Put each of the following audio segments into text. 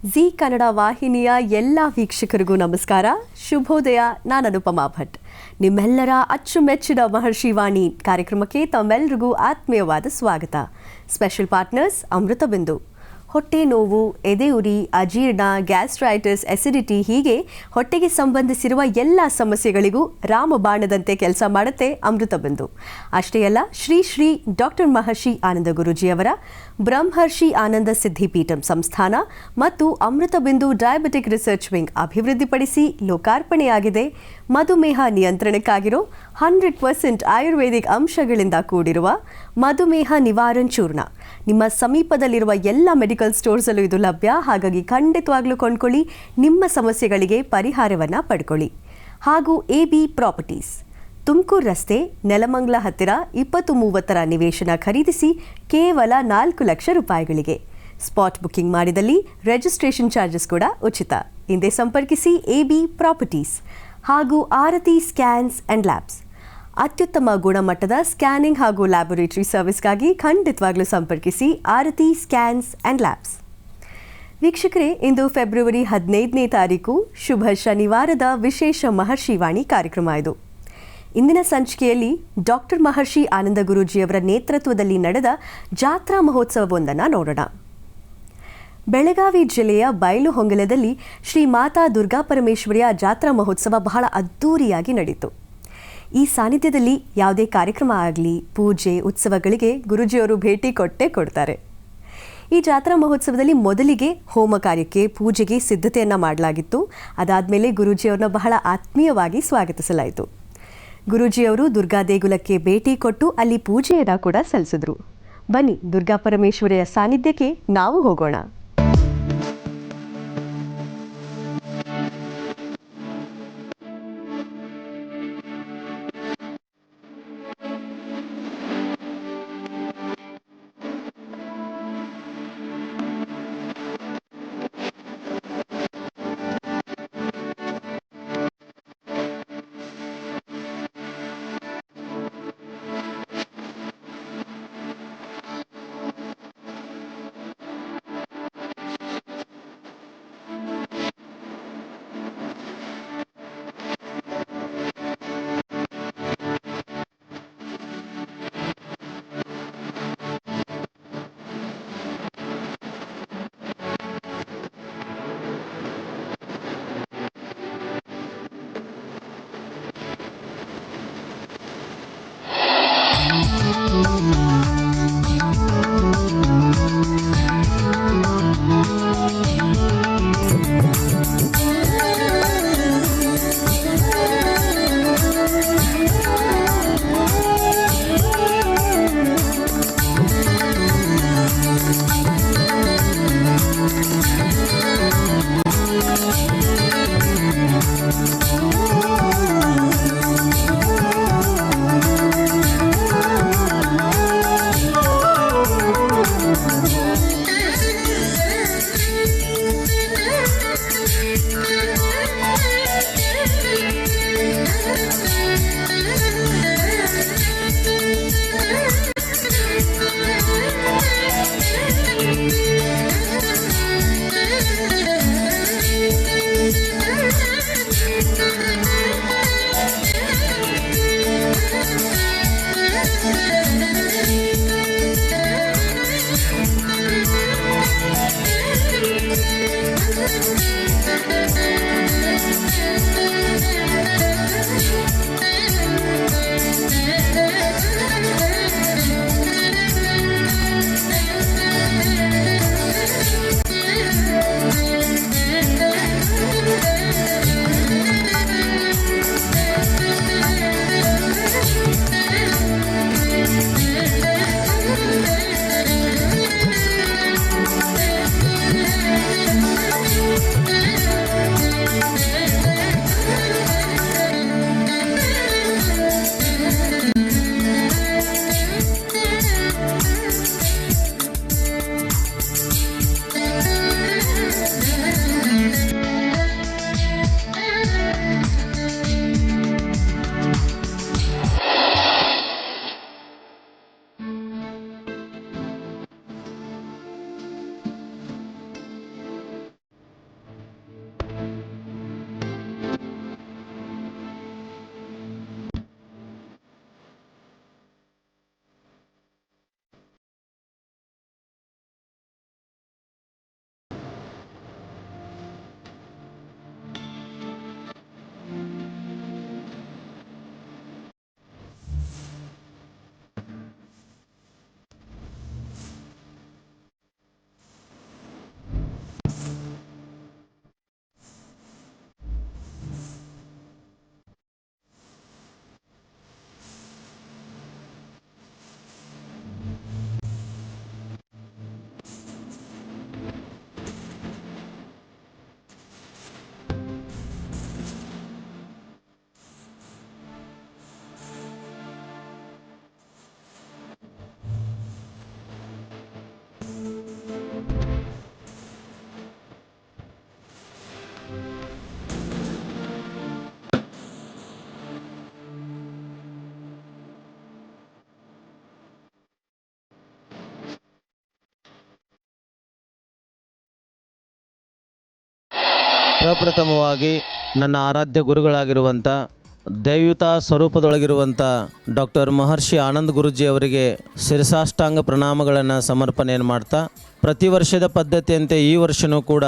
G Kannada ವಾಹಿನಿಯ ಎಲ್ಲ ವೀಕ್ಷಕರಿಗೂ ನಮಸ್ಕಾರ. ಶುಭೋದಯ. ನಾನು ಅನುಪಮಾ ಭಟ್. ನಿಮ್ಮೆಲ್ಲರ ಅಚ್ಚುಮೆಚ್ಚಿನ ಮಹರ್ಷಿ ವಾಣಿ ಕಾರ್ಯಕ್ರಮಕ್ಕೆ ತಮ್ಮೆಲ್ಲರಿಗೂ ಆತ್ಮೀಯವಾದ ಸ್ವಾಗತ. ಸ್ಪೆಷಲ್ ಪಾರ್ಟ್ನರ್ಸ್ ಅಮೃತ ಬಿಂದು. ಹೊಟ್ಟೆ ನೋವು, ಎದೆ ಉರಿ, ಅಜೀರ್ಣ, ಗ್ಯಾಸ್ಟ್ರೈಟಿಸ್, ಎಸಿಡಿಟಿ ಹೀಗೆ ಹೊಟ್ಟೆಗೆ ಸಂಬಂಧಿಸಿರುವ ಎಲ್ಲ ಸಮಸ್ಯೆಗಳಿಗೂ ರಾಮಬಾಣದಂತೆ ಕೆಲಸ ಮಾಡುತ್ತೆ ಅಮೃತ ಬಿಂದು. ಅಷ್ಟೇ ಅಲ್ಲ, ಶ್ರೀ ಡಾಕ್ಟರ್ ಮಹರ್ಷಿ ಆನಂದ ಗುರೂಜಿಯವರ ಬ್ರಹ್ಮರ್ಷಿ ಆನಂದ ಸಿದ್ಧಿಪೀಠಂ ಸಂಸ್ಥಾನ ಮತ್ತು ಅಮೃತ ಬಿಂದು ಡಯಾಬಿಟಿಕ್ ರಿಸರ್ಚ್ ವಿಂಗ್ ಅಭಿವೃದ್ಧಿಪಡಿಸಿ ಲೋಕಾರ್ಪಣೆಯಾಗಿದೆ ಮಧುಮೇಹ ನಿಯಂತ್ರಣಕ್ಕಾಗಿರೋ 100% ಆಯುರ್ವೇದಿಕ್ ಅಂಶಗಳಿಂದ ಕೂಡಿರುವ ಮಧುಮೇಹ ನಿವಾರಣ್ ಚೂರ್ಣ. ನಿಮ್ಮ ಸಮೀಪದಲ್ಲಿರುವ ಎಲ್ಲ ಮೆಡಿಕಲ್ ಸ್ಟೋರ್ಸಲ್ಲೂ ಇದು ಲಭ್ಯ. ಹಾಗಾಗಿ ಖಂಡಿತವಾಗ್ಲೂ ಕೊಂಡ್ಕೊಳ್ಳಿ, ನಿಮ್ಮ ಸಮಸ್ಯೆಗಳಿಗೆ ಪರಿಹಾರವನ್ನು ಪಡ್ಕೊಳ್ಳಿ. ಹಾಗೂ AB ಪ್ರಾಪರ್ಟೀಸ್, ತುಮಕೂರು ರಸ್ತೆ, ನೆಲಮಂಗಲ ಹತ್ತಿರ 20-30 ನಿವೇಶನ ಖರೀದಿಸಿ ಕೇವಲ 4 ಲಕ್ಷ ರೂಪಾಯಿಗಳಿಗೆ. ಸ್ಪಾಟ್ ಬುಕ್ಕಿಂಗ್ ಮಾಡಿದಲ್ಲಿ ರಿಜಿಸ್ಟ್ರೇಷನ್ ಚಾರ್ಜಸ್ ಕೂಡ ಉಚಿತ. ಹಿಂದೆ ಸಂಪರ್ಕಿಸಿ AB ಪ್ರಾಪರ್ಟೀಸ್. ಹಾಗೂ ಆರತಿ ಸ್ಕ್ಯಾನ್ಸ್ ಆ್ಯಂಡ್ ಲ್ಯಾಬ್ಸ್, ಅತ್ಯುತ್ತಮ ಗುಣಮಟ್ಟದ ಸ್ಕ್ಯಾನಿಂಗ್ ಹಾಗೂ ಲ್ಯಾಬೊರೇಟರಿ ಸರ್ವಿಸ್ಗಾಗಿ ಖಂಡಿತವಾಗ್ಲೂ ಸಂಪರ್ಕಿಸಿ ಆರತಿ ಸ್ಕ್ಯಾನ್ಸ್ ಆ್ಯಂಡ್ ಲ್ಯಾಬ್ಸ್. ವೀಕ್ಷಕರೇ, ಇಂದು ಫೆಬ್ರವರಿ 15ನೇ ತಾರೀಕು ಶುಭ ಶನಿವಾರದ ವಿಶೇಷ ಮಹರ್ಷಿ ವಾಣಿ ಕಾರ್ಯಕ್ರಮ ಇದು. ಇಂದಿನ ಸಂಚಿಕೆಯಲ್ಲಿ ಡಾಕ್ಟರ್ ಮಹರ್ಷಿ ಆನಂದ ಗುರೂಜಿಯವರ ನೇತೃತ್ವದಲ್ಲಿ ನಡೆದ ಜಾತ್ರಾ ಮಹೋತ್ಸವವೊಂದನ್ನು ನೋಡೋಣ. ಬೆಳಗಾವಿ ಜಿಲ್ಲೆಯ ಬೈಲುಹೊಂಗಲದಲ್ಲಿ ಶ್ರೀ ಮಾತಾ ದುರ್ಗಾ ಪರಮೇಶ್ವರಿಯ ಜಾತ್ರಾ ಮಹೋತ್ಸವ ಬಹಳ ಅದ್ಧೂರಿಯಾಗಿ ನಡೆಯಿತು. ಈ ಸಾನ್ನಿಧ್ಯದಲ್ಲಿ ಯಾವುದೇ ಕಾರ್ಯಕ್ರಮ ಆಗಲಿ, ಪೂಜೆ, ಉತ್ಸವಗಳಿಗೆ ಗುರೂಜಿಯವರು ಭೇಟಿ ಕೊಡ್ತಾರೆ. ಈ ಜಾತ್ರಾ ಮಹೋತ್ಸವದಲ್ಲಿ ಮೊದಲಿಗೆ ಹೋಮ ಕಾರ್ಯಕ್ಕೆ, ಪೂಜೆಗೆ ಸಿದ್ಧತೆಯನ್ನು ಮಾಡಲಾಗಿತ್ತು. ಅದಾದಮೇಲೆ ಗುರೂಜಿಯವ್ರನ್ನ ಬಹಳ ಆತ್ಮೀಯವಾಗಿ ಸ್ವಾಗತಿಸಲಾಯಿತು. ಗುರೂಜಿಯವರು ದುರ್ಗಾ ದೇಗುಲಕ್ಕೆ ಭೇಟಿ ಕೊಟ್ಟು ಅಲ್ಲಿ ಪೂಜೆಯನ್ನು ಕೂಡ ಸಲ್ಲಿಸಿದ್ರು. ಬನ್ನಿ, ದುರ್ಗಾ ಪರಮೇಶ್ವರಿಯ ಸಾನ್ನಿಧ್ಯಕ್ಕೆ ನಾವು ಹೋಗೋಣ. ಪ್ರಪ್ರಥಮವಾಗಿ ನನ್ನ ಆರಾಧ್ಯ ಗುರುಗಳಾಗಿರುವಂಥ ದೈವಿಕ ಸ್ವರೂಪದೊಳಗಿರುವಂಥ ಡಾಕ್ಟರ್ ಮಹರ್ಷಿ ಆನಂದ್ ಗುರೂಜಿ ಅವರಿಗೆ ಶಿರಸಾಷ್ಟಾಂಗ ಪ್ರಣಾಮಗಳನ್ನು ಸಮರ್ಪಣೆಯನ್ನು ಮಾಡ್ತಾ, ಪ್ರತಿ ವರ್ಷದ ಪದ್ಧತಿಯಂತೆ ಈ ವರ್ಷವೂ ಕೂಡ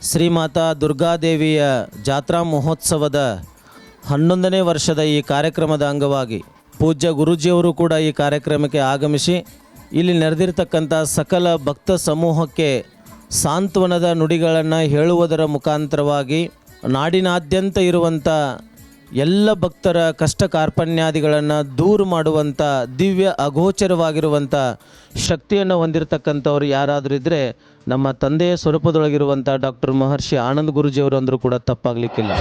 ಶ್ರೀಮಾತಾ ದುರ್ಗಾದೇವಿಯ ಜಾತ್ರಾ ಮಹೋತ್ಸವದ 11ನೇ ವರ್ಷದ ಈ ಕಾರ್ಯಕ್ರಮದ ಅಂಗವಾಗಿ ಪೂಜ್ಯ ಗುರೂಜಿಯವರು ಕೂಡ ಈ ಕಾರ್ಯಕ್ರಮಕ್ಕೆ ಆಗಮಿಸಿ ಇಲ್ಲಿ ನೆರೆದಿರ್ತಕ್ಕಂಥ ಸಕಲ ಭಕ್ತ ಸಮೂಹಕ್ಕೆ ಸಾಂತ್ವನದ ನುಡಿಗಳನ್ನು ಹೇಳುವುದರ ಮುಖಾಂತರವಾಗಿ ನಾಡಿನಾದ್ಯಂತ ಇರುವಂಥ ಎಲ್ಲ ಭಕ್ತರ ಕಷ್ಟ ಕಾರ್ಪಣ್ಯಾದಿಗಳನ್ನು ದೂರ ಮಾಡುವಂಥ ದಿವ್ಯ ಅಗೋಚರವಾಗಿರುವಂಥ ಶಕ್ತಿಯನ್ನು ಹೊಂದಿರತಕ್ಕಂಥವ್ರು ಯಾರಾದರೂ ಇದ್ದರೆ ನಮ್ಮ ತಂದೆಯ ಸ್ವರೂಪದೊಳಗಿರುವಂಥ ಡಾಕ್ಟರ್ ಮಹರ್ಷಿ ಆನಂದ್ ಗುರೂಜಿಯವರು ಅಂದರೂ ಕೂಡ ತಪ್ಪಾಗಲಿಕ್ಕಿಲ್ಲ.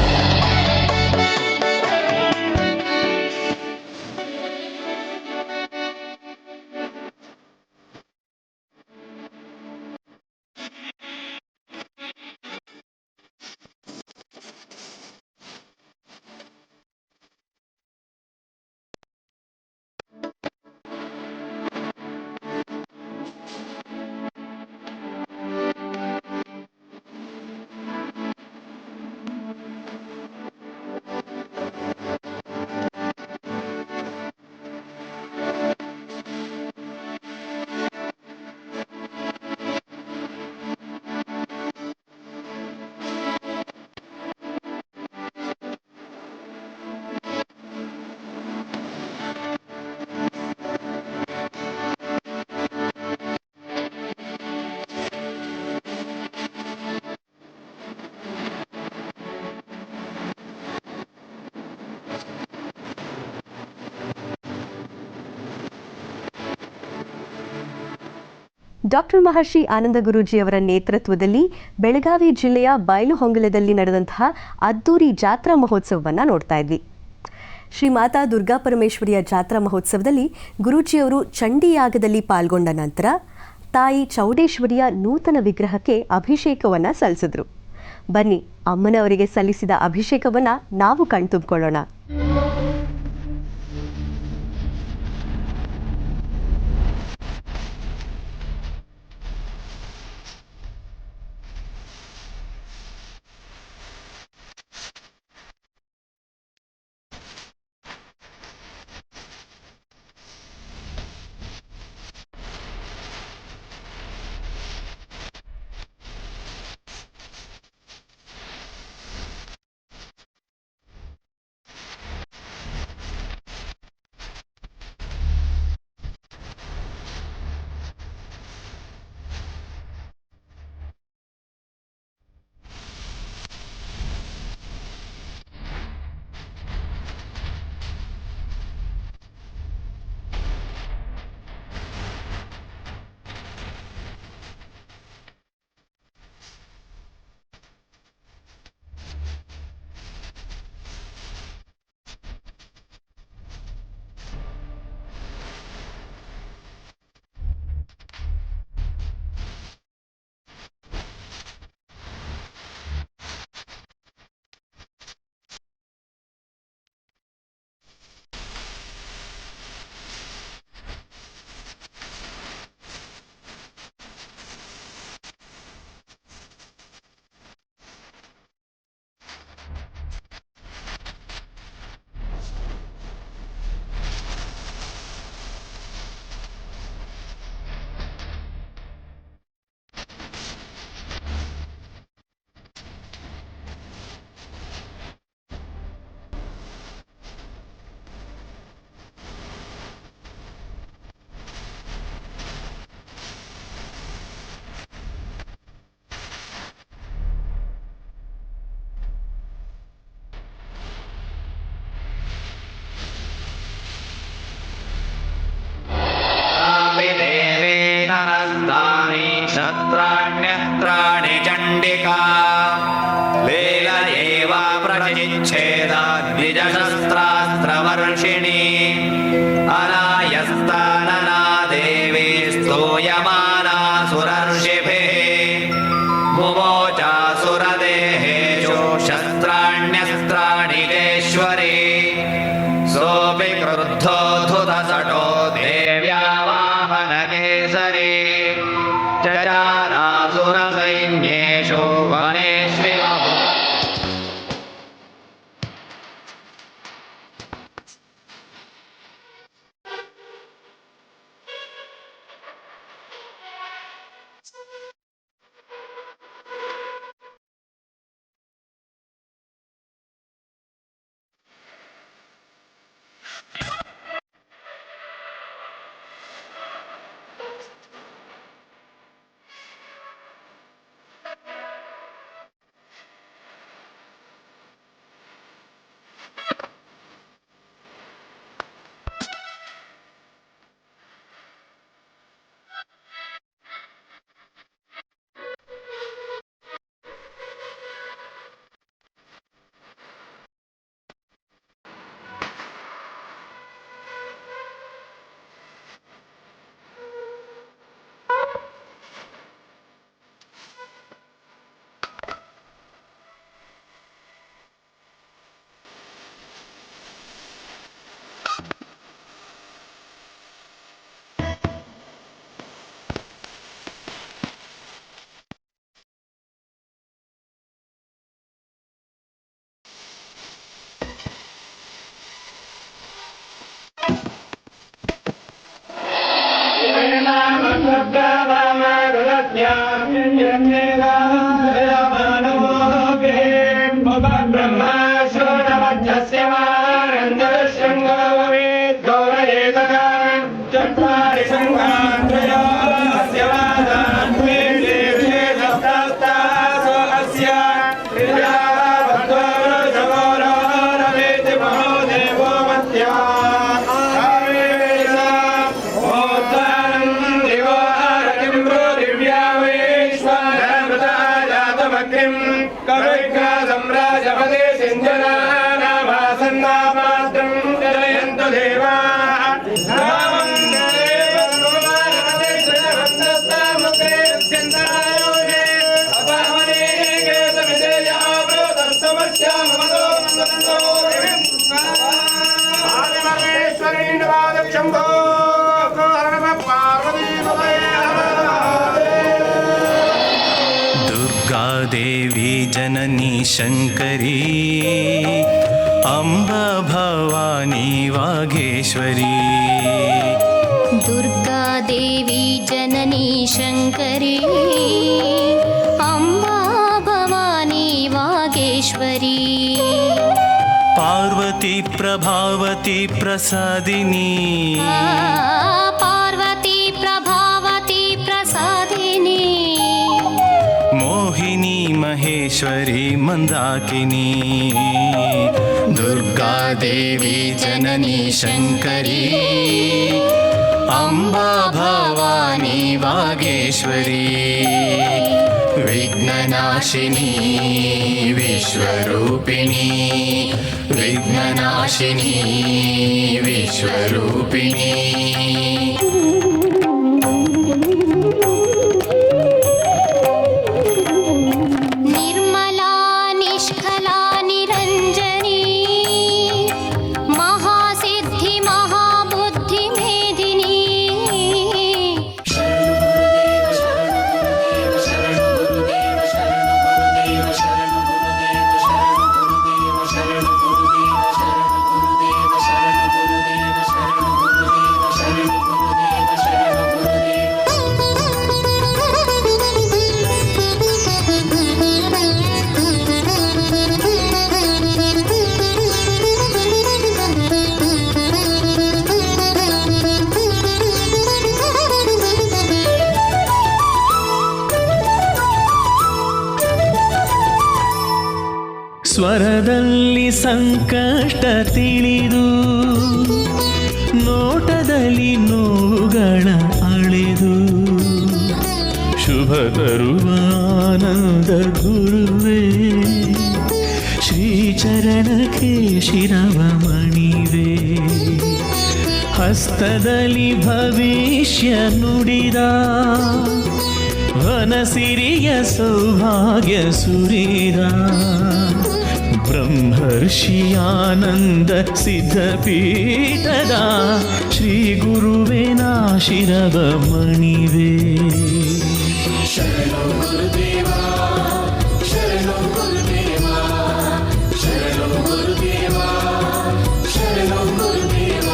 ಡಾಕ್ಟರ್ ಮಹರ್ಷಿ ಆನಂದ ಗುರೂಜಿಯವರ ನೇತೃತ್ವದಲ್ಲಿ ಬೆಳಗಾವಿ ಜಿಲ್ಲೆಯ ಬೈಲಹೊಂಗಲದಲ್ಲಿ ನಡೆದಂತಹ ಅದ್ದೂರಿ ಜಾತ್ರಾ ಮಹೋತ್ಸವವನ್ನು ನೋಡ್ತಾ ಇದ್ವಿ. ಶ್ರೀ ಮಾತಾ ದುರ್ಗಾ ಪರಮೇಶ್ವರಿಯ ಜಾತ್ರಾ ಮಹೋತ್ಸವದಲ್ಲಿ ಗುರೂಜಿಯವರು ಚಂಡಿಯಾಗದಲ್ಲಿ ಪಾಲ್ಗೊಂಡ ನಂತರ ತಾಯಿ ಚೌಡೇಶ್ವರಿಯ ನೂತನ ವಿಗ್ರಹಕ್ಕೆ ಅಭಿಷೇಕವನ್ನು ಸಲ್ಲಿಸಿದ್ರು. ಬನ್ನಿ, ಅಮ್ಮನವರಿಗೆ ಸಲ್ಲಿಸಿದ ಅಭಿಷೇಕವನ್ನು ನಾವು ಕಣ್ತುಂಬಿಕೊಳ್ಳೋಣ. नत्राण्यस्त्राणि चण्डिका लीलयेवा प्रचिच्छेदा द्विजशस्त्रास्त्रवर्षिणी अनायस्तानना देवी स्तूयमाना शस्त्राण्यस्त्राणिकेश्वरी सोऽपि क्रुद्धोद्धुतसटो देव्या वाहनकेसरी चचारासुरसैन्येषु वनेष्विव देवी जननी शंकरी अम्बा भवानी वागेश्वरी दुर्गा देवी जननी शंकरी अम्बा भवानी वागेश्वरी पार्वती प्रभावती प्रसादिनी पार्वती प्रभावती प्रसादिनी मोहिनी महेश्वरी मंदाकिनी दुर्गा देवी जननी शंकरी अम्बा भवानी वागेश्वरी विघ्ननाशिनी विश्वरूपिणी विघ्ननाशिनी विश्वरूपिणी ಸ್ವರದಲ್ಲಿ ಸಂಕಷ್ಟ ತಿಳಿದು ನೋಟದಲ್ಲಿ ನೋವುಗಳ ಅಳೆದು ಶುಭ ತರುವ ಆನಂದ ಗುರುವೇ ಶ್ರೀಚರಣಕ್ಕೆ ಶಿರವ ಮಣಿವೆ ಹಸ್ತದಲ್ಲಿ ಭವಿಷ್ಯ ನುಡಿದ ವನಸಿರಿಯ ಸೌಭಾಗ್ಯ ಸುರಿದ ಬ್ರಹ್ಮರ್ಷಿಯಾನಂದ ಸಿದ್ಧಪೀಠದ ಶ್ರೀ ಗುರುವೇ ನಾ ಶಿರವ ಮಣಿವೆ. ಶರಣು ಗುರುದೇವ, ಶರಣು ಗುರುದೇವ, ಶರಣು ಗುರುದೇವ, ಶರಣು ಗುರುದೇವ.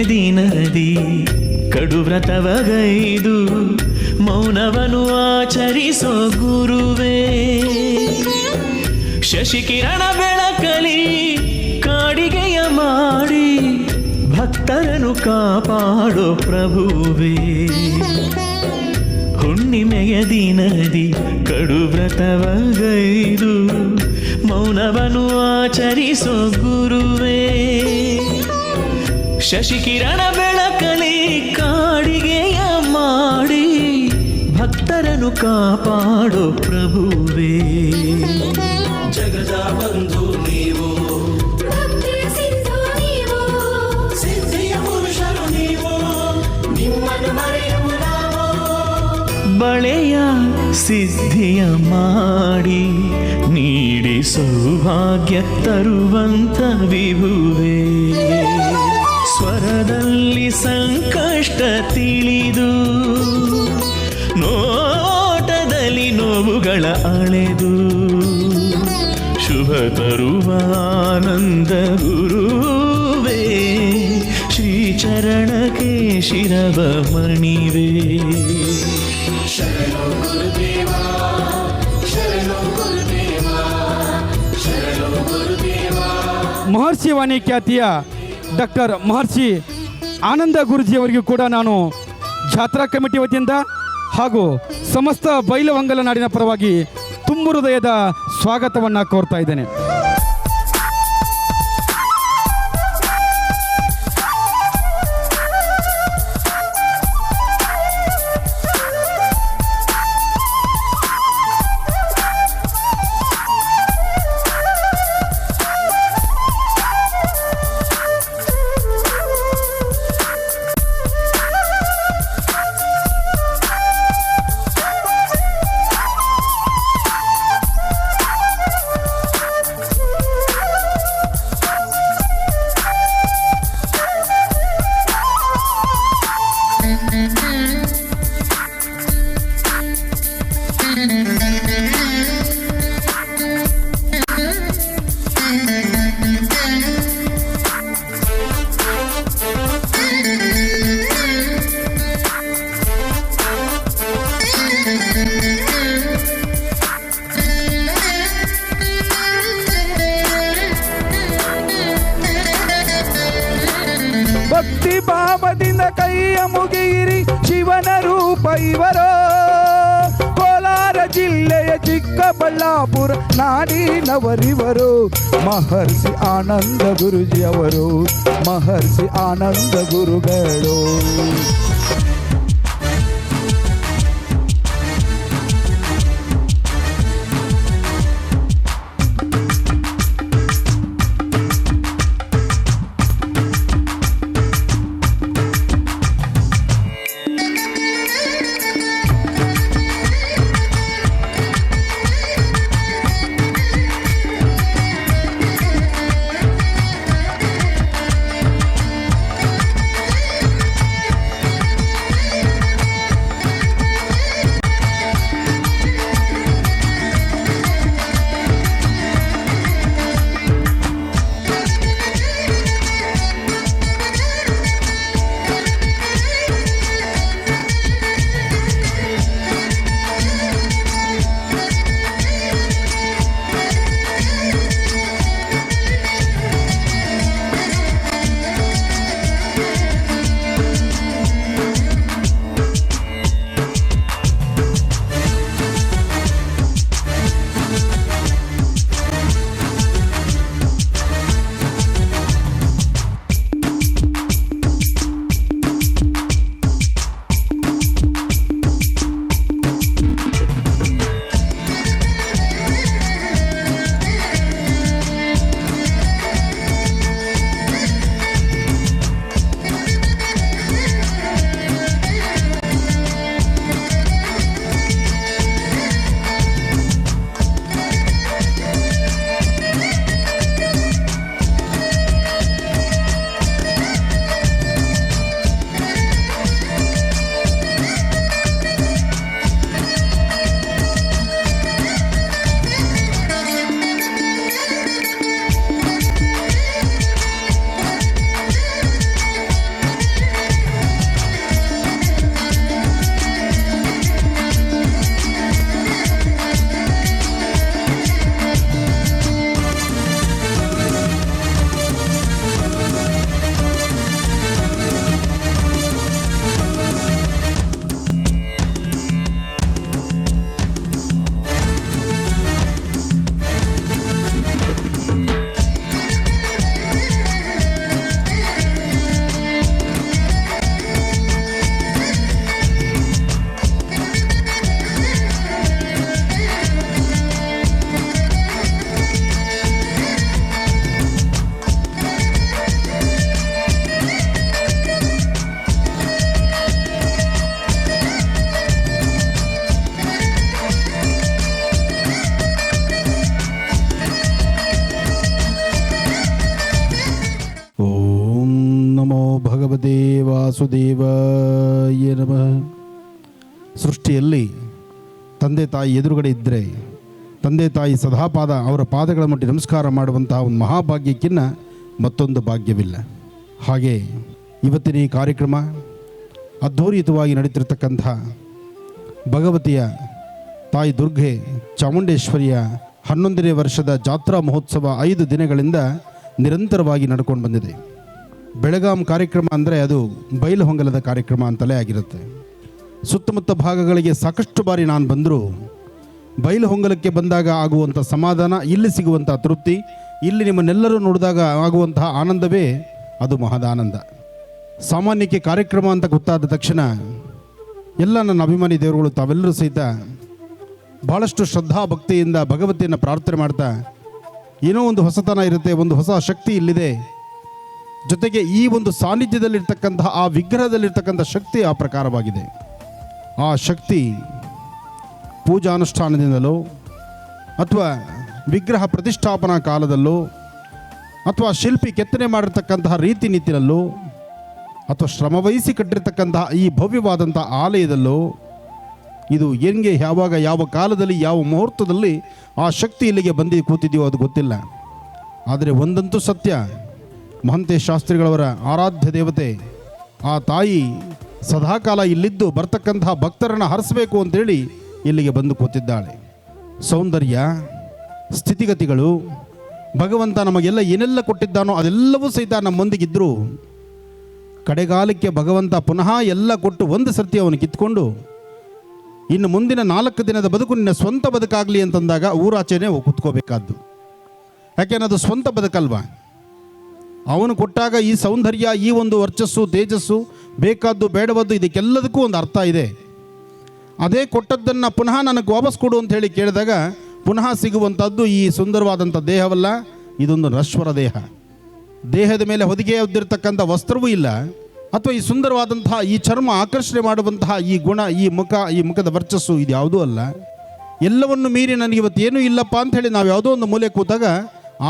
ದಿನದಿ ಕಡು ವ್ರತವಗೈದು ಮೌನವನು ಆಚರಿಸೋ ಗುರುವೇ. ಶಶಿಕಿರಣ ಬೆಳಕಲಿ ಕಾಡಿಗೆಯ ಮಾಡಿ ಭಕ್ತರನ್ನು ಕಾಪಾಡೋ ಪ್ರಭುವೇ. ಹುಣ್ಣಿಮೆಯ ದಿನದಿ ಕಡು ವ್ರತವಗೈದು ಮೌನವನು ಆಚರಿಸೋ ಗುರುವೇ. ಶಶಿಕಿರಣ ಬೆಳಕಲಿ ಕಾಡಿಗೆಯ ಮಾಡಿ ಭಕ್ತರನ್ನು ಕಾಪಾಡೋ ಪ್ರಭುವೇ. ಜಗದ ಬಂಧು ನೀವು, ಸಿದ್ಧಿಯ ಪುರುಷರು ನೀವು, ನಿಮ್ಮನ್ನು ಮರೆಯುವ ನಾವು. ಬಳೆಯ ಸಿದ್ಧಿಯ ಮಾಡಿ ನೀಡಿ ಸೌಭಾಗ್ಯ ತರುವಂತ ವಿಭುವೇ. ಸ್ವರದಲ್ಲಿ ಸಂಕಷ್ಟ ತಿಳಿದು ನೋಟದಲ್ಲಿ ನೋವುಗಳ ಅಳೆದು ಶುಭ ತರುವ ಆನಂದ ಗುರುವೇ. ಶ್ರೀಚರಣಕ್ಕೆ ಶಿರವ ಮಣಿವೆ. ಶರಣು ಗುರುದೇವ, ಶರಣು ಗುರುದೇವ, ಶರಣು ಗುರುದೇವ. ಮಹರ್ಷಿ ವಾಣಿ ಖ್ಯಾತಿಯ ಡಾಕ್ಟರ್ ಮಹರ್ಷಿ ಆನಂದ ಗುರೂಜಿಯವರಿಗೂ ಕೂಡ ನಾನು ಜಾತ್ರಾ ಕಮಿಟಿ ವತಿಯಿಂದ ಹಾಗೂ ಸಮಸ್ತ ಬೈಲಹೊಂಗಲ ನಾಡಿನ ಪರವಾಗಿ ತುಂಬು ಹೃದಯದ ಸ್ವಾಗತವನ್ನು ಕೋರ್ತಾ ಇದ್ದೇನೆ. ಭಕ್ತಿ ಭಾವದಿಂದ ಕೈಯ ಮುಗಿಯಿರಿ, ಶಿವನ ರೂಪ ಇವರು. ಕೋಲಾರ ಜಿಲ್ಲೆಯ ಚಿಕ್ಕಬಳ್ಳಾಪುರ ನಾಡಿನವರಿವರು. ಮಹರ್ಷಿ ಆನಂದ ಗುರೂಜಿಯವರು, ಮಹರ್ಷಿ ಆನಂದ ಗುರುಗಳು. ವಾಸುದೇವಾಯ ನಮಃ. ಸೃಷ್ಟಿಯಲ್ಲಿ ತಂದೆ ತಾಯಿ ಎದುರುಗಡೆ ಇದ್ದರೆ ತಂದೆ ತಾಯಿ ಸದಾಪಾದ ಅವರ ಪಾದಗಳ ಮುಟ್ಟಿ ನಮಸ್ಕಾರ ಮಾಡುವಂತಹ ಒಂದು ಮಹಾಭಾಗ್ಯಕ್ಕಿನ್ನ ಮತ್ತೊಂದು ಭಾಗ್ಯವಿಲ್ಲ. ಹಾಗೆ ಇವತ್ತಿನ ಈ ಕಾರ್ಯಕ್ರಮ ಅದ್ಧೂರಿತವಾಗಿ ನಡೀತಿರ್ತಕ್ಕಂಥ ಭಗವತಿಯ ತಾಯಿ ದುರ್ಗೆ ಚಾಮುಂಡೇಶ್ವರಿಯ 11ನೇ ವರ್ಷದ ಜಾತ್ರಾ ಮಹೋತ್ಸವ 5 ದಿನಗಳಿಂದ ನಿರಂತರವಾಗಿ ನಡ್ಕೊಂಡು ಬಂದಿದೆ. ಬೆಳಗಾಂ ಕಾರ್ಯಕ್ರಮ ಅಂದರೆ ಅದು ಬಯಲು ಹೊಂಗಲದ ಕಾರ್ಯಕ್ರಮ ಅಂತಲೇ ಆಗಿರುತ್ತೆ. ಸುತ್ತಮುತ್ತ ಭಾಗಗಳಿಗೆ ಸಾಕಷ್ಟು ಬಾರಿ ನಾನು ಬಂದರೂ ಬಯಲು ಹೊಂಗಲಕ್ಕೆ ಬಂದಾಗ ಆಗುವಂಥ ಸಮಾಧಾನ, ಇಲ್ಲಿ ಸಿಗುವಂಥ ತೃಪ್ತಿ, ಇಲ್ಲಿ ನಿಮ್ಮನ್ನೆಲ್ಲರೂ ನೋಡಿದಾಗ ಆಗುವಂತಹ ಆನಂದವೇ ಅದು ಮಹದಾನಂದ. ಸಾಮಾನ್ಯಕ್ಕೆ ಕಾರ್ಯಕ್ರಮ ಅಂತ ಗೊತ್ತಾದ ತಕ್ಷಣ ಎಲ್ಲ ನನ್ನ ಅಭಿಮಾನಿ ದೇವರುಗಳು ತಾವೆಲ್ಲರೂ ಸಹಿತ ಭಾಳಷ್ಟು ಶ್ರದ್ಧಾ ಭಕ್ತಿಯಿಂದ ಭಗವತಿಯನ್ನು ಪ್ರಾರ್ಥನೆ ಮಾಡ್ತಾ, ಏನೋ ಒಂದು ಹೊಸತನ ಇರುತ್ತೆ, ಒಂದು ಹೊಸ ಶಕ್ತಿ ಇಲ್ಲಿದೆ, ಜೊತೆಗೆ ಈ ಒಂದು ಸಾನ್ನಿಧ್ಯದಲ್ಲಿರ್ತಕ್ಕಂತಹ ಆ ವಿಗ್ರಹದಲ್ಲಿರ್ತಕ್ಕಂಥ ಶಕ್ತಿ ಆ ಪ್ರಕಾರವಾಗಿದೆ. ಆ ಶಕ್ತಿ ಪೂಜಾನುಷ್ಠಾನದಿಂದಲೋ ಅಥವಾ ವಿಗ್ರಹ ಪ್ರತಿಷ್ಠಾಪನಾ ಕಾಲದಲ್ಲೋ ಅಥವಾ ಶಿಲ್ಪಿ ಕೆತ್ತನೆ ಮಾಡಿರ್ತಕ್ಕಂತಹ ರೀತಿ ನೀತಿನಲ್ಲೋ ಅಥವಾ ಶ್ರಮವಹಿಸಿ ಕಟ್ಟಿರ್ತಕ್ಕಂತಹ ಈ ಭವ್ಯವಾದಂಥ ಆಲಯದಲ್ಲೋ ಇದು ಹೆಂಗೆ, ಯಾವಾಗ, ಯಾವ ಕಾಲದಲ್ಲಿ, ಯಾವ ಮುಹೂರ್ತದಲ್ಲಿ ಆ ಶಕ್ತಿ ಇಲ್ಲಿಗೆ ಬಂದು ಕೂತಿದೆಯೋ ಅದು ಗೊತ್ತಿಲ್ಲ. ಆದರೆ ಒಂದಂತೂ ಸತ್ಯ, ಮಹಂತೇಶ್ ಶಾಸ್ತ್ರಿಗಳವರ ಆರಾಧ್ಯ ದೇವತೆ ಆ ತಾಯಿ ಸದಾಕಾಲ ಇಲ್ಲಿದ್ದು ಬರ್ತಕ್ಕಂತಹ ಭಕ್ತರನ್ನು ಹರಿಸಬೇಕು ಅಂತೇಳಿ ಇಲ್ಲಿಗೆ ಬಂದು ಕೂತಿದ್ದಾಳೆ. ಸೌಂದರ್ಯ, ಸ್ಥಿತಿಗತಿಗಳು, ಭಗವಂತ ನಮಗೆಲ್ಲ ಏನೆಲ್ಲ ಕೊಟ್ಟಿದ್ದಾನೋ ಅದೆಲ್ಲವೂ ಸಹಿತ ನಮ್ಮೊಂದಿಗಿದ್ದರೂ ಕಡೆಗಾಲಕ್ಕೆ ಭಗವಂತ ಪುನಃ ಎಲ್ಲ ಕೊಟ್ಟು ಒಂದು ಸರ್ತಿ ಅವನು ಕಿತ್ಕೊಂಡು ಇನ್ನು ಮುಂದಿನ 4 ದಿನದ ಬದುಕು ನಿನ್ನ ಸ್ವಂತ ಬದುಕಾಗಲಿ ಅಂತಂದಾಗ ಊರಾಚೆನೇ ಕೂತ್ಕೋಬೇಕಾದ್ದು. ಯಾಕೆಂದ್ರೆ ಅದು ಸ್ವಂತ ಬದುಕಲ್ವಾ. ಅವನು ಕೊಟ್ಟಾಗ ಈ ಸೌಂದರ್ಯ, ಈ ಒಂದು ವರ್ಚಸ್ಸು, ತೇಜಸ್ಸು, ಬೇಕಾದ್ದು ಬೇಡವದ್ದು, ಇದಕ್ಕೆಲ್ಲದಕ್ಕೂ ಒಂದು ಅರ್ಥ ಇದೆ. ಅದೇ ಕೊಟ್ಟದ್ದನ್ನು ಪುನಃ ನನಗೆ ವಾಪಸ್ ಕೊಡು ಅಂತ ಹೇಳಿ ಕೇಳಿದಾಗ ಪುನಃ ಸಿಗುವಂಥದ್ದು ಈ ಸುಂದರವಾದಂಥ ದೇಹವಲ್ಲ, ಇದೊಂದು ನಶ್ವರ ದೇಹ. ದೇಹದ ಮೇಲೆ ಹೊದಿಗೆ ಹೊದ್ದಿರತಕ್ಕಂಥ ವಸ್ತ್ರವೂ ಇಲ್ಲ, ಅಥವಾ ಈ ಸುಂದರವಾದಂತಹ ಈ ಚರ್ಮ ಆಕರ್ಷಣೆ ಮಾಡುವಂತಹ ಈ ಗುಣ, ಈ ಮುಖ, ಈ ಮುಖದ ವರ್ಚಸ್ಸು ಇದು ಯಾವುದೂ ಅಲ್ಲ. ಎಲ್ಲವನ್ನು ಮೀರಿ ನನಗೆ ಇವತ್ತು ಏನೂ ಇಲ್ಲಪ್ಪ ಅಂಥೇಳಿ ನಾವು ಯಾವುದೋ ಒಂದು ಮೂಲೆ ಕೂತಾಗ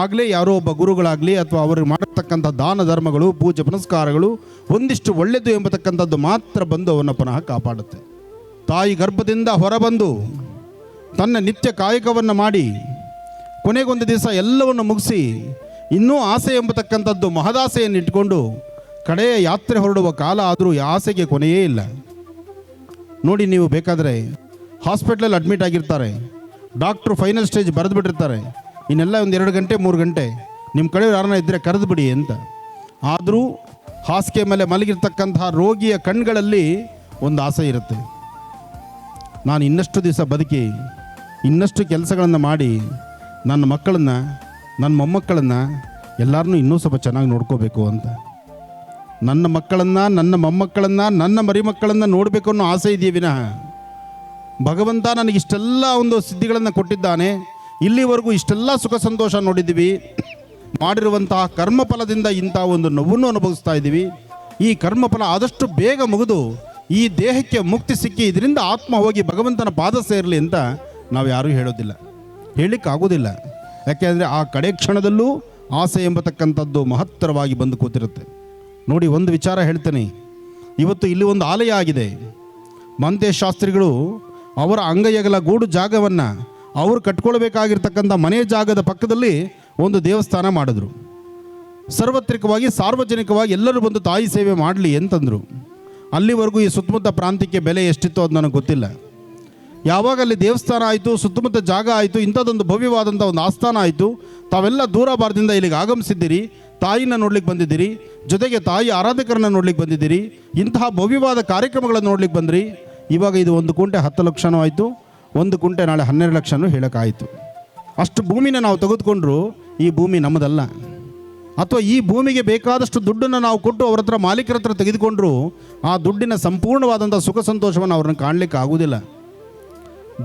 ಆಗಲೇ ಯಾರೋ ಒಬ್ಬ ಗುರುಗಳಾಗಲಿ ಅಥವಾ ಅವರು ಮಾಡತಕ್ಕಂಥ ದಾನ ಧರ್ಮಗಳು, ಪೂಜೆ ಪುನಸ್ಕಾರಗಳು ಒಂದಿಷ್ಟು ಒಳ್ಳೆಯದು ಎಂಬತಕ್ಕಂಥದ್ದು ಮಾತ್ರ ಬಂದು ಅವನ್ನ ಪುನಃ ಕಾಪಾಡುತ್ತೆ. ತಾಯಿ ಗರ್ಭದಿಂದ ಹೊರಬಂದು ತನ್ನ ನಿತ್ಯ ಕಾಯಕವನ್ನು ಮಾಡಿ ಕೊನೆಗೊಂದು ದಿವಸ ಎಲ್ಲವನ್ನು ಮುಗಿಸಿ ಇನ್ನೂ ಆಸೆ ಎಂಬತಕ್ಕಂಥದ್ದು ಮಹದಾಸೆಯನ್ನು ಇಟ್ಕೊಂಡು ಕಡೆಯ ಯಾತ್ರೆ ಹೊರಡುವ ಕಾಲ ಆದರೂ ಈ ಆಸೆಗೆ ಕೊನೆಯೇ ಇಲ್ಲ. ನೋಡಿ, ನೀವು ಬೇಕಾದರೆ ಹಾಸ್ಪಿಟ್ಲಲ್ಲಿ ಅಡ್ಮಿಟ್ ಆಗಿರ್ತಾರೆ, ಡಾಕ್ಟ್ರು ಫೈನಲ್ ಸ್ಟೇಜ್ ಬರೆದು ಬಿಟ್ಟಿರ್ತಾರೆ, ಇನ್ನೆಲ್ಲ ಒಂದು 2 ಗಂಟೆ 3 ಗಂಟೆ ನಿಮ್ಮ ಕಡೆ ಯಾರನ್ನ ಇದ್ದರೆ ಕರೆದು ಬಿಡಿ ಅಂತ. ಆದರೂ ಹಾಸಿಗೆ ಮೇಲೆ ಮಲಗಿರ್ತಕ್ಕಂತಹ ರೋಗಿಯ ಕಣ್ಗಳಲ್ಲಿ ಒಂದು ಆಸೆ ಇರುತ್ತೆ, ನಾನು ಇನ್ನಷ್ಟು ದಿವಸ ಬದುಕಿ ಇನ್ನಷ್ಟು ಕೆಲಸಗಳನ್ನು ಮಾಡಿ ನನ್ನ ಮಕ್ಕಳನ್ನು, ನನ್ನ ಮೊಮ್ಮಕ್ಕಳನ್ನು ಎಲ್ಲರನ್ನೂ ಇನ್ನೂ ಸ್ವಲ್ಪ ಚೆನ್ನಾಗಿ ನೋಡ್ಕೋಬೇಕು ಅಂತ. ನನ್ನ ಮಕ್ಕಳನ್ನು, ನನ್ನ ಮೊಮ್ಮಕ್ಕಳನ್ನು, ನನ್ನ ಮರಿಮಕ್ಕಳನ್ನು ನೋಡಬೇಕು ಅನ್ನೋ ಆಸೆ ಇದೆಯೇ ವಿನಃ ಭಗವಂತ ನನಗಿಷ್ಟೆಲ್ಲ ಒಂದು ಸಿದ್ಧಿಗಳನ್ನು ಕೊಟ್ಟಿದ್ದಾನೆ, ಇಲ್ಲಿವರೆಗೂ ಇಷ್ಟೆಲ್ಲ ಸುಖ ಸಂತೋಷ ನೋಡಿದ್ದೀವಿ, ಮಾಡಿರುವಂತಹ ಕರ್ಮಫಲದಿಂದ ಇಂಥ ಒಂದು ನೋವನ್ನು ಅನುಭವಿಸ್ತಾ ಇದ್ದೀವಿ, ಈ ಕರ್ಮಫಲ ಆದಷ್ಟು ಬೇಗ ಮುಗಿದು ಈ ದೇಹಕ್ಕೆ ಮುಕ್ತಿ ಸಿಕ್ಕಿ ಇದರಿಂದ ಆತ್ಮ ಹೋಗಿ ಭಗವಂತನ ಪಾದ ಸೇರಲಿ ಅಂತ ನಾವು ಯಾರೂ ಹೇಳೋದಿಲ್ಲ, ಹೇಳಲಿಕ್ಕಾಗೋದಿಲ್ಲ. ಯಾಕೆಂದರೆ ಆ ಕಡೆ ಕ್ಷಣದಲ್ಲೂ ಆಸೆ ಎಂಬತಕ್ಕಂಥದ್ದು ಮಹತ್ತರವಾಗಿ ಬಂದು ಕೂತಿರುತ್ತೆ. ನೋಡಿ, ಒಂದು ವಿಚಾರ ಹೇಳ್ತೇನೆ. ಇವತ್ತು ಇಲ್ಲಿ ಒಂದು ಆಲಯ ಆಗಿದೆ. ಮಹಂತೇಶ್ ಶಾಸ್ತ್ರಿಗಳು ಅವರ ಅಂಗೈಯಗಲ ಗೂಡು ಜಾಗವನ್ನು ಅವರು ಕಟ್ಕೊಳ್ಬೇಕಾಗಿರ್ತಕ್ಕಂಥ ಮನೆ ಜಾಗದ ಪಕ್ಕದಲ್ಲಿ ಒಂದು ದೇವಸ್ಥಾನ ಮಾಡಿದ್ರು. ಸಾರ್ವತ್ರಿಕವಾಗಿ, ಸಾರ್ವಜನಿಕವಾಗಿ ಎಲ್ಲರೂ ಬಂದು ತಾಯಿ ಸೇವೆ ಮಾಡಲಿ ಅಂತಂದರು. ಅಲ್ಲಿವರೆಗೂ ಈ ಸುತ್ತಮುತ್ತ ಪ್ರಾಂತ್ಯಕ್ಕೆ ಬೆಲೆ ಎಷ್ಟಿತ್ತು ಅದು ನನಗೆ ಗೊತ್ತಿಲ್ಲ. ಯಾವಾಗ ಅಲ್ಲಿ ದೇವಸ್ಥಾನ ಆಯಿತು, ಸುತ್ತಮುತ್ತ ಜಾಗ ಆಯಿತು, ಇಂಥದ್ದೊಂದು ಭವ್ಯವಾದಂಥ ಒಂದು ಆಸ್ಥಾನ ಆಯಿತು, ತಾವೆಲ್ಲ ದೂರ ಬಾರದಿಂದ ಇಲ್ಲಿಗೆ ಆಗಮಿಸಿದ್ದೀರಿ, ತಾಯಿನ ನೋಡ್ಲಿಕ್ಕೆ ಬಂದಿದ್ದೀರಿ, ಜೊತೆಗೆ ತಾಯಿ ಆರಾಧಕರನ್ನು ನೋಡ್ಲಿಕ್ಕೆ ಬಂದಿದ್ದೀರಿ, ಇಂತಹ ಭವ್ಯವಾದ ಕಾರ್ಯಕ್ರಮಗಳನ್ನು ನೋಡ್ಲಿಕ್ಕೆ ಬಂದ್ರಿ. ಇವಾಗ ಇದು 1 ಕುಂಟೆ 10 ಲಕ್ಷನೂ ಆಯಿತು, 1 ಕುಂಟೆ ನಾಳೆ 12 ಲಕ್ಷನೂ ಹೇಳೋಕ್ಕಾಯಿತು. ಅಷ್ಟು ಭೂಮಿನ ನಾವು ತೆಗೆದುಕೊಂಡ್ರು ಈ ಭೂಮಿ ನಮ್ಮದಲ್ಲ. ಅಥವಾ ಈ ಭೂಮಿಗೆ ಬೇಕಾದಷ್ಟು ದುಡ್ಡನ್ನು ನಾವು ಕೊಟ್ಟು ಅವ್ರ ಹತ್ರ, ಮಾಲೀಕರ ಹತ್ರ ತೆಗೆದುಕೊಂಡ್ರು ಆ ದುಡ್ಡಿನ ಸಂಪೂರ್ಣವಾದಂಥ ಸುಖ ಸಂತೋಷವನ್ನು ಅವ್ರನ್ನ ಕಾಣಲಿಕ್ಕೆ ಆಗುವುದಿಲ್ಲ.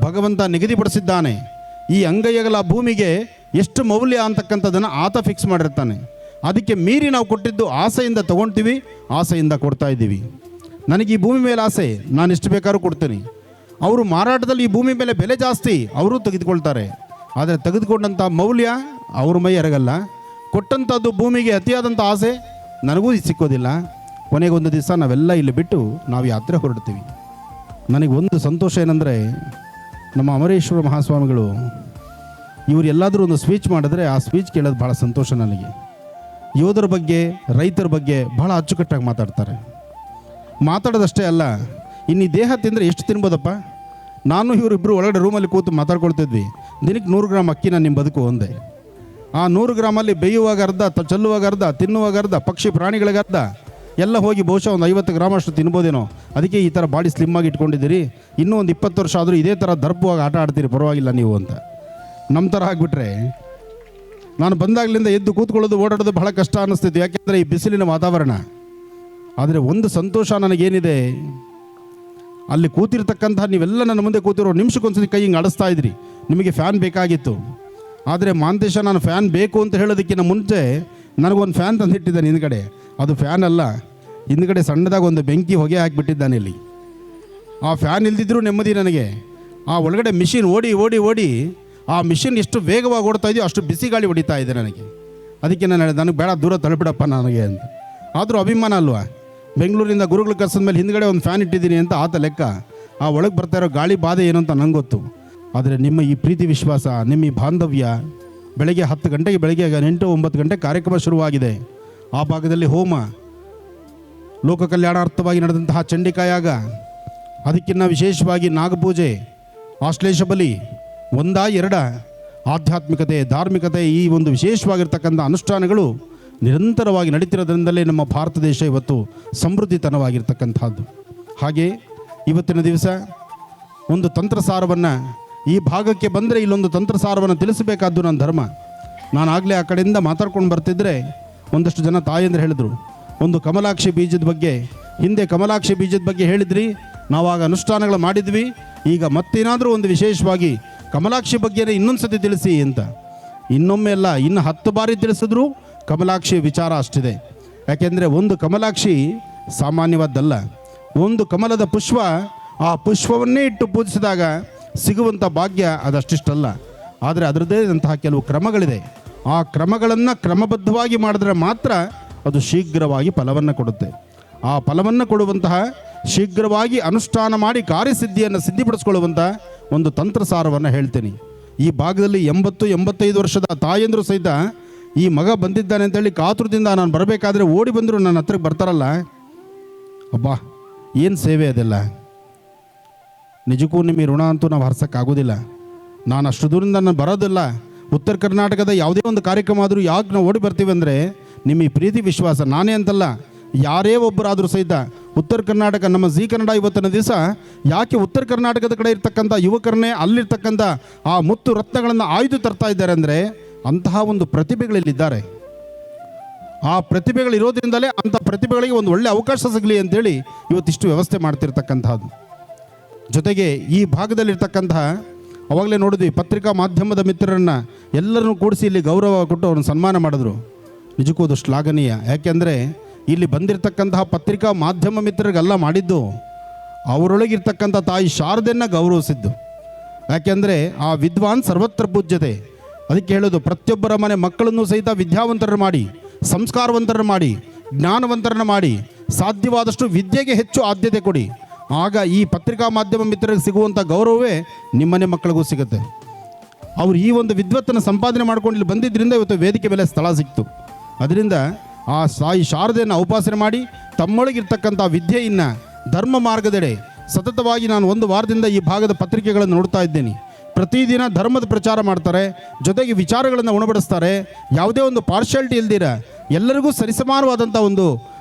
ಭಗವಂತ ನಿಗದಿಪಡಿಸಿದ್ದಾನೆ, ಈ ಅಂಗೈಯಗಲ ಭೂಮಿಗೆ ಎಷ್ಟು ಮೌಲ್ಯ ಅಂತಕ್ಕಂಥದ್ದನ್ನು ಆತ ಫಿಕ್ಸ್ ಮಾಡಿರ್ತಾನೆ. ಅದಕ್ಕೆ ಮೀರಿ ನಾವು ಕೊಟ್ಟಿದ್ದು ಆಸೆಯಿಂದ ತೊಗೊಳ್ತೀವಿ, ಆಸೆಯಿಂದ ಕೊಡ್ತಾ ಇದ್ದೀವಿ. ನನಗೆ ಈ ಭೂಮಿ ಮೇಲೆ ಆಸೆ, ನಾನು ಎಷ್ಟು ಬೇಕಾದ್ರೂ ಕೊಡ್ತೀನಿ. ಅವರು ಮಾರಾಟದಲ್ಲಿ ಈ ಭೂಮಿ ಮೇಲೆ ಬೆಲೆ ಜಾಸ್ತಿ, ಅವರು ತೆಗೆದುಕೊಳ್ತಾರೆ. ಆದರೆ ತೆಗೆದುಕೊಂಡಂಥ ಮೌಲ್ಯ ಅವ್ರ ಮೈ ಎರಗಲ್ಲ. ಕೊಟ್ಟಂಥದ್ದು ಭೂಮಿಗೆ ಅತಿಯಾದಂಥ ಆಸೆ ನನಗೂ ಸಿಕ್ಕೋದಿಲ್ಲ. ಕೊನೆಗೊಂದು ದಿವಸ ನಾವೆಲ್ಲ ಇಲ್ಲಿ ಬಿಟ್ಟು ನಾವು ಯಾತ್ರೆ ಹೊರಡ್ತೀವಿ. ನನಗೆ ಒಂದು ಸಂತೋಷ ಏನಂದರೆ, ನಮ್ಮ ಅಮರೇಶ್ವರ ಮಹಾಸ್ವಾಮಿಗಳು ಇವರು ಎಲ್ಲಾದರೂ ಒಂದು ಸ್ಪೀಚ್ ಮಾಡಿದ್ರೆ ಆ ಸ್ಪೀಚ್ ಕೇಳೋದು ಭಾಳ ಸಂತೋಷ ನನಗೆ. ಯೋಧರ ಬಗ್ಗೆ, ರೈತರ ಬಗ್ಗೆ ಭಾಳ ಅಚ್ಚುಕಟ್ಟಾಗಿ ಮಾತಾಡ್ತಾರೆ. ಮಾತಾಡೋದಷ್ಟೇ ಅಲ್ಲ, ಇನ್ನು ಈ ದೇಹ ತಿಂದರೆ ಎಷ್ಟು ತಿನ್ಬೋದಪ್ಪ. ನಾನು ಇವರಿಬ್ಬರು ಒಳಗಡೆ ರೂಮಲ್ಲಿ ಕೂತು ಮಾತಾಡ್ಕೊಳ್ತಿದ್ವಿ. ದಿನಕ್ಕೆ 100 ಗ್ರಾಮ್ ಅಕ್ಕಿನ ನಿಮ್ಮ ಬದುಕು ಒಂದೇ. ಆ 100 ಗ್ರಾಮಲ್ಲಿ ಬೇಯುವಾಗ ಅರ್ಧ, ಚೆಲ್ಲುವಾಗ ಅರ್ಧ, ತಿನ್ನುವಾಗ ಅರ್ಧ, ಪಕ್ಷಿ ಪ್ರಾಣಿಗಳಿಗೆ ಅರ್ಧ ಎಲ್ಲ ಹೋಗಿ ಬಹುಶಃ ಒಂದು 50 ಗ್ರಾಮ್ ಅಷ್ಟು ತಿನ್ಬೋದೇನೋ. ಅದಕ್ಕೆ ಈ ಥರ ಬಾಡಿ ಸ್ಲಿಮ್ಮಾಗಿ ಇಟ್ಕೊಂಡಿದ್ದೀರಿ. ಇನ್ನೂ ಒಂದು 20 ವರ್ಷ ಆದರೂ ಇದೇ ಥರ ದರ್ಪವಾಗಿ ಆಟ ಆಡ್ತೀರಿ, ಪರವಾಗಿಲ್ಲ ನೀವು ಅಂತ. ನಮ್ಮ ಥರ ಆಗಿಬಿಟ್ರೆ ನಾನು ಬಂದಾಗಲಿಂದ ಎದ್ದು ಕೂತ್ಕೊಳ್ಳೋದು, ಓಡಾಡೋದು ಬಹಳ ಕಷ್ಟ ಅನ್ನಿಸ್ತಿತ್ತು, ಯಾಕೆಂದರೆ ಈ ಬಿಸಿಲಿನ ವಾತಾವರಣ. ಆದರೆ ಒಂದು ಸಂತೋಷ ನನಗೇನಿದೆ, ಅಲ್ಲಿ ಕೂತಿರ್ತಕ್ಕಂಥ ನೀವೆಲ್ಲ ನನ್ನ ಮುಂದೆ ಕೂತಿರೋ ನಿಮಿಷಕ್ಕೊಂದ್ಸತಿ ಕೈ ಹಿಂಗೆ ಆಡಿಸ್ತಾ ಇದ್ರಿ. ನಿಮಗೆ ಫ್ಯಾನ್ ಬೇಕಾಗಿತ್ತು. ಆದರೆ ಮಾಂತೇಶ, ನಾನು ಫ್ಯಾನ್ ಬೇಕು ಅಂತ ಹೇಳೋದಕ್ಕಿಂತ ಮುಂಚೆ ನನಗೊಂದು ಫ್ಯಾನ್ ತಂದಿಟ್ಟಿದ್ದಾನೆ ಹಿಂದ್ಗಡೆ. ಅದು ಫ್ಯಾನ್ ಅಲ್ಲ, ಹಿಂದ್ಗಡೆ ಸಣ್ಣದಾಗಿ ಒಂದು ಬೆಂಕಿ ಹೊಗೆ ಹಾಕಿಬಿಟ್ಟಿದ್ದಾನೆ ಇಲ್ಲಿ. ಆ ಫ್ಯಾನ್ ಇಲ್ದಿದ್ರೂ ನೆಮ್ಮದಿ ನನಗೆ. ಆ ಒಳಗಡೆ ಮಿಷಿನ್ ಓಡಿ ಓಡಿ ಓಡಿ ಆ ಮಿಷಿನ್ ಎಷ್ಟು ವೇಗವಾಗಿ ಓಡ್ತಾ ಇದೆಯೋ ಅಷ್ಟು ಬಿಸಿ ಗಾಳಿ ಹೊಡಿತಾ ಇದೆ ನನಗೆ. ಅದಕ್ಕೆ ನಾನು ಹೇಳಿದೆ, ನನಗೆ ಬೇಡ, ದೂರ ತಳ್ಬಿಡಪ್ಪ ನನಗೆ ಅಂತ. ಆದರೂ ಅಭಿಮಾನ ಅಲ್ವಾ, ಬೆಂಗಳೂರಿಂದ ಗುರುಗಳು ಕರ್ಸದ ಮೇಲೆ ಹಿಂದ್ಗಡೆ ಒಂದು ಫ್ಯಾನ್ ಇಟ್ಟಿದ್ದೀನಿ ಅಂತ ಆತ ಲೆಕ್ಕ. ಆ ಒಳಗೆ ಬರ್ತಾ ಇರೋ ಗಾಳಿ ಬಾಧೆ ಏನು ಅಂತ ನಂಗೆ ಗೊತ್ತು. ಆದರೆ ನಿಮ್ಮ ಈ ಪ್ರೀತಿ ವಿಶ್ವಾಸ, ನಿಮ್ಮ ಈ ಬಾಂಧವ್ಯ, ಬೆಳಗ್ಗೆ 10 ಗಂಟೆಗೆ, ಬೆಳಗ್ಗೆ 8-9 ಗಂಟೆ ಕಾರ್ಯಕ್ರಮ ಶುರುವಾಗಿದೆ. ಆ ಭಾಗದಲ್ಲಿ ಹೋಮ, ಲೋಕ ಕಲ್ಯಾಣಾರ್ಥವಾಗಿ ನಡೆದಂತಹ ಚಂಡಿಕಾಯಾಗ, ಅದಕ್ಕಿಂತ ವಿಶೇಷವಾಗಿ ನಾಗಪೂಜೆ, ಆಶ್ಲೇಷ ಬಲಿ, 1-2 ಆಧ್ಯಾತ್ಮಿಕತೆ, ಧಾರ್ಮಿಕತೆ, ಈ ಒಂದು ವಿಶೇಷವಾಗಿರ್ತಕ್ಕಂಥ ಅನುಷ್ಠಾನಗಳು ನಿರಂತರವಾಗಿ ನಡೀತಿರೋದ್ರಿಂದಲೇ ನಮ್ಮ ಭಾರತ ದೇಶ ಇವತ್ತು ಸಮೃದ್ಧಿತನವಾಗಿರ್ತಕ್ಕಂಥದ್ದು. ಹಾಗೆ ಇವತ್ತಿನ ದಿವಸ ಒಂದು ತಂತ್ರಸಾರವನ್ನು, ಈ ಭಾಗಕ್ಕೆ ಬಂದರೆ ಇಲ್ಲೊಂದು ತಂತ್ರಸಾರವನ್ನು ತಿಳಿಸಬೇಕಾದ್ದು ನನ್ನ ಧರ್ಮ. ನಾನು ಆಗಲೇ ಆ ಕಡೆಯಿಂದ ಮಾತಾಡ್ಕೊಂಡು ಬರ್ತಿದ್ದರೆ ಒಂದಷ್ಟು ಜನ ತಾಯಂದ್ರೆ ಹೇಳಿದ್ರು, ಒಂದು ಕಮಲಾಕ್ಷಿ ಬೀಜದ ಬಗ್ಗೆ, ಹಿಂದೆ ಕಮಲಾಕ್ಷಿ ಬೀಜದ ಬಗ್ಗೆ ಹೇಳಿದ್ರಿ, ನಾವಾಗ ಅನುಷ್ಠಾನಗಳು ಮಾಡಿದ್ವಿ, ಈಗ ಮತ್ತೇನಾದರೂ ಒಂದು ವಿಶೇಷವಾಗಿ ಕಮಲಾಕ್ಷಿ ಬಗ್ಗೆನೇ ಇನ್ನೊಂದು ಸತಿ ತಿಳಿಸಿ ಅಂತ. ಇನ್ನೊಮ್ಮೆ ಅಲ್ಲ, ಇನ್ನು 10 ಬಾರಿ ತಿಳಿಸಿದ್ರು ಕಮಲಾಕ್ಷಿ ವಿಚಾರ ಅಷ್ಟಿದೆ. ಯಾಕೆಂದರೆ ಒಂದು ಕಮಲಾಕ್ಷಿ ಸಾಮಾನ್ಯವಾದ್ದಲ್ಲ. ಒಂದು ಕಮಲದ ಪುಷ್ಪ, ಆ ಪುಷ್ಪವನ್ನೇ ಇಟ್ಟು ಪೂಜಿಸಿದಾಗ ಸಿಗುವಂಥ ಭಾಗ್ಯ ಅದಷ್ಟಿಷ್ಟಲ್ಲ. ಆದರೆ ಅದರದ್ದೇ ಅಂತಹ ಕೆಲವು ಕ್ರಮಗಳಿದೆ. ಆ ಕ್ರಮಗಳನ್ನು ಕ್ರಮಬದ್ಧವಾಗಿ ಮಾಡಿದ್ರೆ ಮಾತ್ರ ಅದು ಶೀಘ್ರವಾಗಿ ಫಲವನ್ನು ಕೊಡುತ್ತೆ. ಆ ಫಲವನ್ನು ಕೊಡುವಂತಹ, ಶೀಘ್ರವಾಗಿ ಅನುಷ್ಠಾನ ಮಾಡಿ ಕಾರ್ಯಸಿದ್ಧಿಯನ್ನು ಸಿದ್ಧಿಪಡಿಸ್ಕೊಳ್ಳುವಂಥ ಒಂದು ತಂತ್ರಸಾರವನ್ನು ಹೇಳ್ತೀನಿ. ಈ ಭಾಗದಲ್ಲಿ 80-85 ವರ್ಷದ ತಾಯಂದರು ಸಹಿತ ಈ ಮಗ ಬಂದಿದ್ದಾನೆ ಅಂತೇಳಿ ಕಾತುರದಿಂದ ನಾನು ಬರಬೇಕಾದ್ರೆ ಓಡಿ ಬಂದರು ನನ್ನ ಹತ್ರಕ್ಕೆ ಬರ್ತಾರಲ್ಲ, ಅಬ್ಬಾ ಏನು ಸೇವೆ ಅದೆಲ್ಲ. ನಿಜಕ್ಕೂ ನಿಮ್ಮ ಋಣ ಅಂತೂ ನಾವು ಹರ್ಸೋಕ್ಕಾಗೋದಿಲ್ಲ. ನಾನು ಅಷ್ಟು ದೂರದಿಂದ ನಾನು ಬರೋದಿಲ್ಲ. ಉತ್ತರ ಕರ್ನಾಟಕದ ಯಾವುದೇ ಒಂದು ಕಾರ್ಯಕ್ರಮ ಆದರೂ ಯಾಕೆ ನಾವು ಓಡಿ ಬರ್ತೀವಿ ಅಂದರೆ ನಿಮ್ಮ ಈ ಪ್ರೀತಿ ವಿಶ್ವಾಸ. ನಾನೇ ಅಂತಲ್ಲ, ಯಾರೇ ಒಬ್ಬರಾದರೂ ಸಹಿತ ಉತ್ತರ ಕರ್ನಾಟಕ, ನಮ್ಮ ಜೀ ಕನ್ನಡ ಇವತ್ತಿನ ದಿವಸ ಯಾಕೆ ಉತ್ತರ ಕರ್ನಾಟಕದ ಕಡೆ ಇರ್ತಕ್ಕಂಥ ಯುವಕರನ್ನೇ ಅಲ್ಲಿರ್ತಕ್ಕಂಥ ಆ ಮುತ್ತು ರತ್ನಗಳನ್ನು ಆಯ್ದು ತರ್ತಾ ಇದ್ದಾರೆ ಅಂದರೆ ಅಂತಹ ಒಂದು ಪ್ರತಿಭೆಗಳಿಲ್ಲಿದ್ದಾರೆ. ಆ ಪ್ರತಿಭೆಗಳಿರೋದ್ರಿಂದಲೇ ಅಂಥ ಪ್ರತಿಭೆಗಳಿಗೆ ಒಂದು ಒಳ್ಳೆಯ ಅವಕಾಶ ಸಿಗಲಿ ಅಂತೇಳಿ ಇವತ್ತಿಷ್ಟು ವ್ಯವಸ್ಥೆ ಮಾಡ್ತಿರ್ತಕ್ಕಂಥದ್ದು. ಜೊತೆಗೆ ಈ ಭಾಗದಲ್ಲಿರ್ತಕ್ಕಂತಹ, ಅವಾಗಲೇ ನೋಡಿದ್ವಿ, ಪತ್ರಿಕಾ ಮಾಧ್ಯಮದ ಮಿತ್ರರನ್ನು ಎಲ್ಲರನ್ನೂ ಕೂಡಿಸಿ ಇಲ್ಲಿ ಗೌರವ ಕೊಟ್ಟು ಅವ್ರನ್ನ ಸನ್ಮಾನ ಮಾಡಿದ್ರು. ನಿಜಕ್ಕೂ ಅದು ಶ್ಲಾಘನೀಯ. ಯಾಕೆಂದರೆ ಇಲ್ಲಿ ಬಂದಿರತಕ್ಕಂತಹ ಪತ್ರಿಕಾ ಮಾಧ್ಯಮ ಮಿತ್ರರಿಗೆಲ್ಲ ಮಾಡಿದ್ದು ಅವರೊಳಗಿರ್ತಕ್ಕಂಥ ತಾಯಿ ಶಾರದೆಯನ್ನು ಗೌರವಿಸಿದ್ದು. ಯಾಕೆಂದರೆ ಆ ವಿದ್ವಾನ್ ಸರ್ವತ್ರ ಪೂಜ್ಯತೆ. ಅದಕ್ಕೆ ಹೇಳೋದು, ಪ್ರತಿಯೊಬ್ಬರ ಮನೆ ಮಕ್ಕಳನ್ನು ಸಹಿತ ವಿದ್ಯಾವಂತರನ್ನು ಮಾಡಿ, ಸಂಸ್ಕಾರವಂತರನ್ನು ಮಾಡಿ, ಜ್ಞಾನವಂತರನ್ನು ಮಾಡಿ, ಸಾಧ್ಯವಾದಷ್ಟು ವಿದ್ಯೆಗೆ ಹೆಚ್ಚು ಆದ್ಯತೆ ಕೊಡಿ. ಆಗ ಈ ಪತ್ರಿಕಾ ಮಾಧ್ಯಮ ಮಿತ್ರರಿಗೆ ಸಿಗುವಂಥ ಗೌರವವೇ ನಿಮ್ಮನೆ ಮಕ್ಕಳಿಗೂ ಸಿಗುತ್ತೆ. ಅವರು ಈ ಒಂದು ವಿದ್ವತ್ತನ್ನು ಸಂಪಾದನೆ ಮಾಡ್ಕೊಂಡು ಇಲ್ಲಿ ಬಂದಿದ್ದರಿಂದ ಇವತ್ತು ವೇದಿಕೆ ಮೇಲೆ ಸ್ಥಳ ಸಿಕ್ತು. ಅದರಿಂದ ಆ ಸಾಯಿ ಶಾರದೆಯನ್ನು ಉಪಾಸನೆ ಮಾಡಿ ತಮ್ಮೊಳಗಿರ್ತಕ್ಕಂಥ ವಿದ್ಯೆಯನ್ನು ಧರ್ಮ ಮಾರ್ಗದೆಡೆ ಸತತವಾಗಿ ನಾನು 1 ವಾರದಿಂದ ಈ ಭಾಗದ ಪತ್ರಿಕೆಗಳನ್ನು ನೋಡ್ತಾ ಇದ್ದೇನೆ. ಪ್ರತಿದಿನ ಧರ್ಮದ ಪ್ರಚಾರ ಮಾಡ್ತಾರೆ, ಜೊತೆಗೆ ವಿಚಾರಗಳನ್ನು ಉಣಬಡಿಸ್ತಾರೆ. ಯಾವುದೇ ಒಂದು ಪಾರ್ಶಾಲಿಟಿ ಇಲ್ದಿರ ಎಲ್ಲರಿಗೂ ಸರಿಸಮಾನವಾದಂಥ ಒಂದು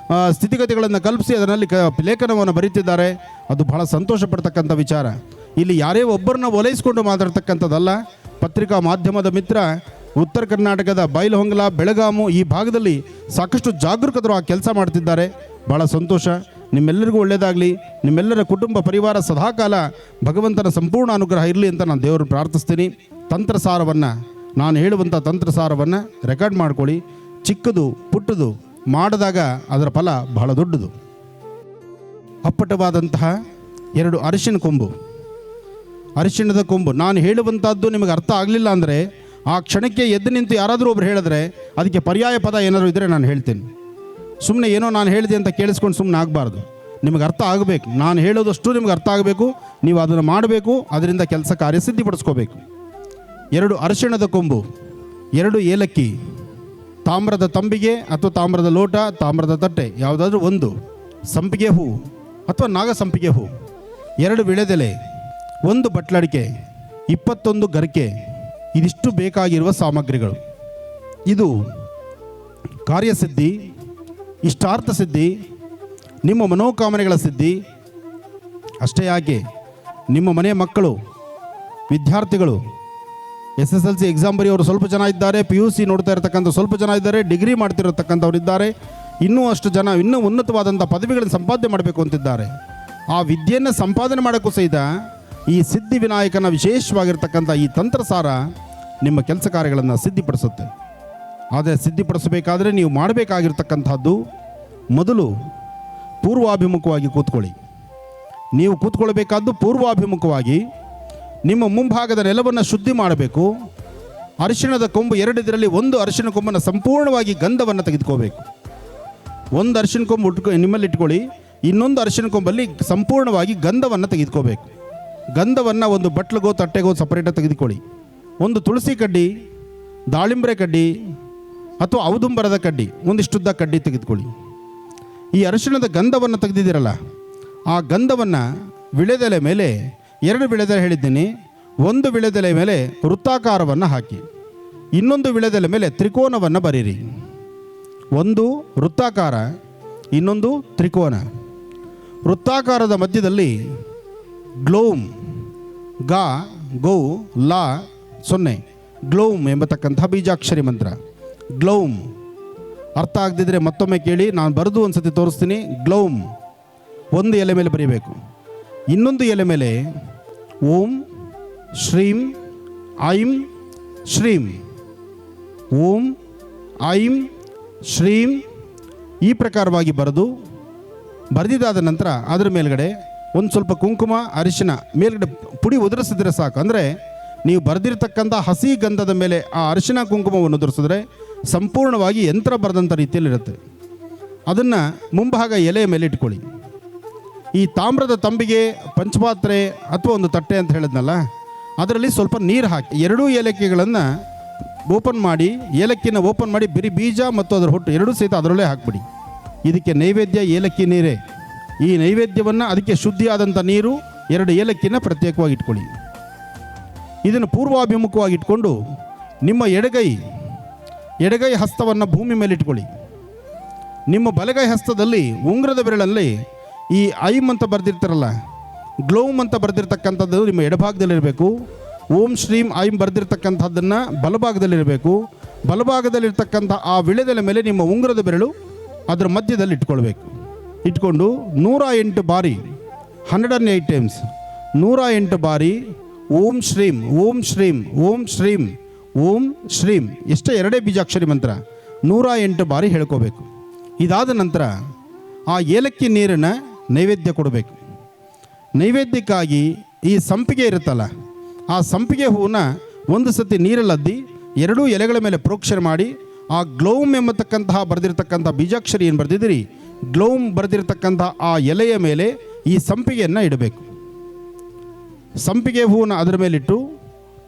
ಸ್ಥಿತಿಗತಿಗಳನ್ನು ಕಲ್ಪಿಸಿ ಅದರಲ್ಲಿ ಲೇಖನವನ್ನು ಬರೀತಿದ್ದಾರೆ. ಅದು ಬಹಳ ಸಂತೋಷ ಪಡ್ತಕ್ಕಂಥ ವಿಚಾರ. ಇಲ್ಲಿ ಯಾರೇ ಒಬ್ಬರನ್ನ ಓಲೈಸ್ಕೊಂಡು ಮಾತಾಡ್ತಕ್ಕಂಥದ್ದಲ್ಲ. ಪತ್ರಿಕಾ ಮಾಧ್ಯಮದ ಮಿತ್ರ ಉತ್ತರ ಕರ್ನಾಟಕದ ಬೈಲಹೊಂಗಲ, ಬೆಳಗಾಮು ಈ ಭಾಗದಲ್ಲಿ ಸಾಕಷ್ಟು ಜಾಗರೂಕತರು ಆ ಕೆಲಸ ಮಾಡ್ತಿದ್ದಾರೆ. ಭಾಳ ಸಂತೋಷ. ನಿಮ್ಮೆಲ್ಲರಿಗೂ ಒಳ್ಳೆಯದಾಗಲಿ. ನಿಮ್ಮೆಲ್ಲರ ಕುಟುಂಬ ಪರಿವಾರ ಸದಾಕಾಲ ಭಗವಂತನ ಸಂಪೂರ್ಣ ಅನುಗ್ರಹ ಇರಲಿ ಅಂತ ನಾನು ದೇವರು ಪ್ರಾರ್ಥಿಸ್ತೀನಿ. ತಂತ್ರಸಾರವನ್ನು, ನಾನು ಹೇಳುವಂಥ ತಂತ್ರಸಾರವನ್ನು ರೆಕಾರ್ಡ್ ಮಾಡ್ಕೊಳ್ಳಿ. ಚಿಕ್ಕದು ಪುಟ್ಟದು ಮಾಡಿದಾಗ ಅದರ ಫಲ ಬಹಳ ದೊಡ್ಡದು. ಅಪ್ಪಟವಾದಂತಹ 2 ಅರಿಶಿಣ ಕೊಂಬು, ಅರಿಶಿಣದ ಕೊಂಬು. ನಾನು ಹೇಳುವಂಥದ್ದು ನಿಮಗೆ ಅರ್ಥ ಆಗಲಿಲ್ಲ ಅಂದರೆ ಆ ಕ್ಷಣಕ್ಕೆ ಎದ್ದು ನಿಂತು ಯಾರಾದರೂ ಒಬ್ರು ಹೇಳಿದ್ರೆ ಅದಕ್ಕೆ ಪರ್ಯಾಯ ಪದ ಏನಾದರೂ ಇದ್ದರೆ ನಾನು ಹೇಳ್ತೇನೆ. ಸುಮ್ಮನೆ ಏನೋ ನಾನು ಹೇಳಿದೆ ಅಂತ ಕೇಳಿಸ್ಕೊಂಡು ಸುಮ್ಮನೆ ಆಗಬಾರ್ದು. ನಿಮಗೆ ಅರ್ಥ ಆಗಬೇಕು. ನಾನು ಹೇಳೋದಷ್ಟು ನಿಮ್ಗೆ ಅರ್ಥ ಆಗಬೇಕು. ನೀವು ಅದನ್ನು ಮಾಡಬೇಕು. ಅದರಿಂದ ಕೆಲಸ ಕಾರ್ಯ ಸಿದ್ಧಿಪಡಿಸ್ಕೋಬೇಕು. 2 ಅರಿಶಿಣದ ಕೊಂಬು, 2 ಏಲಕ್ಕಿ, ತಾಮ್ರದ ತಂಬಿಗೆ ಅಥವಾ ತಾಮ್ರದ ಲೋಟ, ತಾಮ್ರದ ತಟ್ಟೆ ಯಾವುದಾದ್ರೂ ಒಂದು, ಸಂಪಿಗೆ ಹೂ ಅಥವಾ ನಾಗ ಸಂಪಿಗೆ ಹೂ, 2 ವಿಳೆದೆಲೆ, 1 ಬಟ್ಲಡಿಕೆ, 21 ಗರಿಕೆ. ಇದಿಷ್ಟು ಬೇಕಾಗಿರುವ ಸಾಮಗ್ರಿಗಳು. ಇದು ಕಾರ್ಯಸಿದ್ಧಿ, ಇಷ್ಟಾರ್ಥ ಸಿದ್ಧಿ, ನಿಮ್ಮ ಮನೋಕಾಮನೆಗಳ ಸಿದ್ಧಿ ಅಷ್ಟೇ ಯಾಕೆ, ನಿಮ್ಮ ಮನೆಯ ಮಕ್ಕಳು, ವಿದ್ಯಾರ್ಥಿಗಳು, SSLC ಎಕ್ಸಾಮ್ ಬರೆಯೋರು ಸ್ವಲ್ಪ ಜನ ಇದ್ದಾರೆ, PUC ನೋಡ್ತಾ ಇರತಕ್ಕಂಥ ಸ್ವಲ್ಪ ಜನ ಇದ್ದಾರೆ, ಡಿಗ್ರಿ ಮಾಡ್ತಿರತಕ್ಕಂಥವ್ರು ಇದ್ದಾರೆ, ಇನ್ನೂ ಅಷ್ಟು ಜನ ಇನ್ನೂ ಉನ್ನತವಾದಂಥ ಪದವಿಗಳನ್ನು ಸಂಪಾದನೆ ಮಾಡಬೇಕು ಅಂತಿದ್ದಾರೆ. ಆ ವಿದ್ಯೆಯನ್ನು ಸಂಪಾದನೆ ಮಾಡೋಕ್ಕೂ ಸಹಿತ ಈ ಸಿದ್ಧಿ ವಿನಾಯಕನ ವಿಶೇಷವಾಗಿರ್ತಕ್ಕಂಥ ಈ ತಂತ್ರಸಾರ ನಿಮ್ಮ ಕೆಲಸ ಕಾರ್ಯಗಳನ್ನು ಸಿದ್ಧಿಪಡಿಸುತ್ತೆ. ಆದರೆ ಸಿದ್ಧಿಪಡಿಸಬೇಕಾದ್ರೆ ನೀವು ಮಾಡಬೇಕಾಗಿರ್ತಕ್ಕಂಥದ್ದು, ಮೊದಲು ಪೂರ್ವಾಭಿಮುಖವಾಗಿ ಕೂತ್ಕೊಳ್ಳಿ. ನೀವು ಕೂತ್ಕೊಳ್ಬೇಕಾದ್ದು ಪೂರ್ವಾಭಿಮುಖವಾಗಿ. ನಿಮ್ಮ ಮುಂಭಾಗದ ನೆಲವನ್ನು ಶುದ್ಧಿ ಮಾಡಬೇಕು. ಅರಿಶಿಣದ ಕೊಂಬು 2 ಇದರಲ್ಲಿ 1 ಅರಿಶಿಣ ಕೊಂಬನ್ನು ಸಂಪೂರ್ಣವಾಗಿ ಗಂಧವನ್ನು ತೆಗೆದುಕೋಬೇಕು. 1 ಅರಿಶಿಣ ಕೊಂಬು ನಿಮ್ಮಲ್ಲಿ ಇಟ್ಕೊಳ್ಳಿ. ಇನ್ನೊಂದು ಅರಿಶಿಣ ಕೊಂಬಲ್ಲಿ ಸಂಪೂರ್ಣವಾಗಿ ಗಂಧವನ್ನು ತೆಗೆದುಕೋಬೇಕು. ಗಂಧವನ್ನು ಒಂದು ಬಟ್ಲಿಗೋ ತಟ್ಟೆಗೋ ಸಪರೇಟಾಗಿ ತೆಗೆದುಕೊಳ್ಳಿ. 1 ತುಳಸಿ ಕಡ್ಡಿ, ದಾಳಿಂಬರೆ ಕಡ್ಡಿ ಅಥವಾ ಔದುಂಬರದ ಕಡ್ಡಿ, ಒಂದಿಷ್ಟುದ್ದ ಕಡ್ಡಿ ತೆಗೆದುಕೊಳ್ಳಿ. ಈ ಅರಿಶಿಣದ ಗಂಧವನ್ನು ತೆಗೆದಿದ್ದೀರಲ್ಲ, ಆ ಗಂಧವನ್ನು ವಿಳೆದೆಲೆ ಮೇಲೆ 2 ವಿಳೆದೆಲೆ ಹೇಳಿದ್ದೀನಿ, 1 ವಿಳೆದೆಲೆ ಮೇಲೆ ವೃತ್ತಾಕಾರವನ್ನು ಹಾಕಿ, ಇನ್ನೊಂದು ವಿಳೆದೆಲೆ ಮೇಲೆ ತ್ರಿಕೋನವನ್ನು ಬರೀರಿ. 1 ವೃತ್ತಾಕಾರ, ಇನ್ನೊಂದು ತ್ರಿಕೋನ. ವೃತ್ತಾಕಾರದ ಮಧ್ಯದಲ್ಲಿ ಗ್ಲೌಮ್, ಗಾ ಗೌ ಲಾ 0, ಗ್ಲೌಮ್ ಎಂಬತಕ್ಕಂಥ ಬೀಜಾಕ್ಷರಿ ಮಂತ್ರ. ಗ್ಲೌಮ್ ಅರ್ಥ ಆಗದಿದ್ದರೆ ಮತ್ತೊಮ್ಮೆ ಕೇಳಿ, ನಾನು ಬರೆದು ಒಂದು ಸತಿ ತೋರಿಸ್ತೀನಿ. ಗ್ಲೌಮ್ 1 ಎಲೆ ಮೇಲೆ ಬರೀಬೇಕು. ಇನ್ನೊಂದು ಎಲೆ ಮೇಲೆ ಓಂ ಶ್ರೀಂ ಐಂ ಶ್ರೀಂ, ಓಂ ಐಂ ಶ್ರೀಂ ಈ ಪ್ರಕಾರವಾಗಿ ಬರೆದಿದ್ದಾದ ನಂತರ ಅದರ ಮೇಲ್ಗಡೆ ಒಂದು ಸ್ವಲ್ಪ ಕುಂಕುಮ, ಅರಿಶಿನ ಮೇಲ್ಗಡೆ ಪುಡಿ ಉದುರಿಸಿದ್ರೆ ಸಾಕು. ಅಂದರೆ ನೀವು ಬರೆದಿರ್ತಕ್ಕಂಥ ಹಸಿ ಗಂಧದ ಮೇಲೆ ಆ ಅರಿಶಿನ ಕುಂಕುಮವನ್ನು ಉದುರಿಸಿದ್ರೆ ಸಂಪೂರ್ಣವಾಗಿ ಯಂತ್ರ ಬರೆದಂಥ ರೀತಿಯಲ್ಲಿರುತ್ತೆ. ಅದನ್ನು ಮುಂಭಾಗ ಎಲೆಯ ಮೇಲೆ ಇಟ್ಕೊಳ್ಳಿ. ಈ ತಾಮ್ರದ ತಂಬಿಗೆ, ಪಂಚಪಾತ್ರೆ ಅಥವಾ ಒಂದು ತಟ್ಟೆ ಅಂತ ಹೇಳಿದ್ನಲ್ಲ, ಅದರಲ್ಲಿ ಸ್ವಲ್ಪ ನೀರು ಹಾಕಿ 2 ಏಲಕ್ಕಿಗಳನ್ನು ಓಪನ್ ಮಾಡಿ, ಏಲಕ್ಕಿನ ಓಪನ್ ಮಾಡಿ ಬರೀ ಬೀಜ ಮತ್ತು ಅದರ ಹೊಟ್ಟು 2 ಸಹಿತ ಅದರಲ್ಲೇ ಹಾಕಿಬಿಡಿ. ಇದಕ್ಕೆ ನೈವೇದ್ಯ ಏಲಕ್ಕಿ ನೀರೇ. ಈ ನೈವೇದ್ಯವನ್ನು, ಅದಕ್ಕೆ ಶುದ್ಧಿಯಾದಂಥ ನೀರು, 2 ಏಲಕ್ಕಿನ ಪ್ರತ್ಯೇಕವಾಗಿ ಇಟ್ಕೊಳ್ಳಿ. ಇದನ್ನು ಪೂರ್ವಾಭಿಮುಖವಾಗಿ ಇಟ್ಕೊಂಡು ನಿಮ್ಮ ಎಡಗೈ ಹಸ್ತವನ್ನು ಭೂಮಿ ಮೇಲೆ ಇಟ್ಕೊಳ್ಳಿ. ನಿಮ್ಮ ಬಲಗೈ ಹಸ್ತದಲ್ಲಿ ಉಂಗುರದ ಬೆರಳಲ್ಲಿ ಈ ಐಂ ಅಂತ ಬರೆದಿರ್ತಾರಲ್ಲ, ಗ್ಲೌಮ್ ಅಂತ ಬರೆದಿರ್ತಕ್ಕಂಥದ್ದು ನಿಮ್ಮ ಎಡಭಾಗದಲ್ಲಿರಬೇಕು. ಓಂ ಶ್ರೀಂ ಐಂ ಬರೆದಿರ್ತಕ್ಕಂಥದ್ದನ್ನು ಬಲಭಾಗದಲ್ಲಿರಬೇಕು. ಬಲಭಾಗದಲ್ಲಿರ್ತಕ್ಕಂಥ ಆ ವಿಳೆದೆಲೆ ಮೇಲೆ ನಿಮ್ಮ ಉಂಗುರದ ಬೆರಳು ಅದರ ಮಧ್ಯದಲ್ಲಿ ಇಟ್ಕೊಳ್ಬೇಕು. ಇಟ್ಕೊಂಡು 108 ಬಾರಿ, 108 ಟೈಮ್ಸ್ 108 ಬಾರಿ ಓಂ ಶ್ರೀಂ ಓಂ ಶ್ರೀಂ ಓಂ ಶ್ರೀಂ ಓಂ ಶ್ರೀಂ, ಎಷ್ಟೇ 2 ಬೀಜಾಕ್ಷರಿ ಮಂತ್ರ 108 ಬಾರಿ ಹೇಳ್ಕೋಬೇಕು. ಇದಾದ ನಂತರ ಆ ಏಲಕ್ಕಿ ನೀರನ್ನು ನೈವೇದ್ಯ ಕೊಡಬೇಕು. ನೈವೇದ್ಯಕ್ಕಾಗಿ ಈ ಸಂಪಿಗೆ ಇರುತ್ತಲ್ಲ, ಆ ಸಂಪಿಗೆ ಹೂವನ್ನ ಒಂದು ಸತಿ ನೀರಲ್ಲದ್ದಿ 2 ಎಲೆಗಳ ಮೇಲೆ ಪ್ರೋಕ್ಷಣೆ ಮಾಡಿ, ಆ ಗ್ಲೌಮ್ ಎಂಬತಕ್ಕಂತಹ ಬರೆದಿರ್ತಕ್ಕಂಥ ಬೀಜಾಕ್ಷರಿ ಏನು ಬರೆದಿದ್ದೀರಿ, ಗ್ಲೌಮ್ ಬರೆದಿರ್ತಕ್ಕಂಥ ಆ ಎಲೆಯ ಮೇಲೆ ಈ ಸಂಪಿಗೆಯನ್ನು ಇಡಬೇಕು. ಸಂಪಿಗೆ ಹೂವನ್ನು ಅದರ ಮೇಲಿಟ್ಟು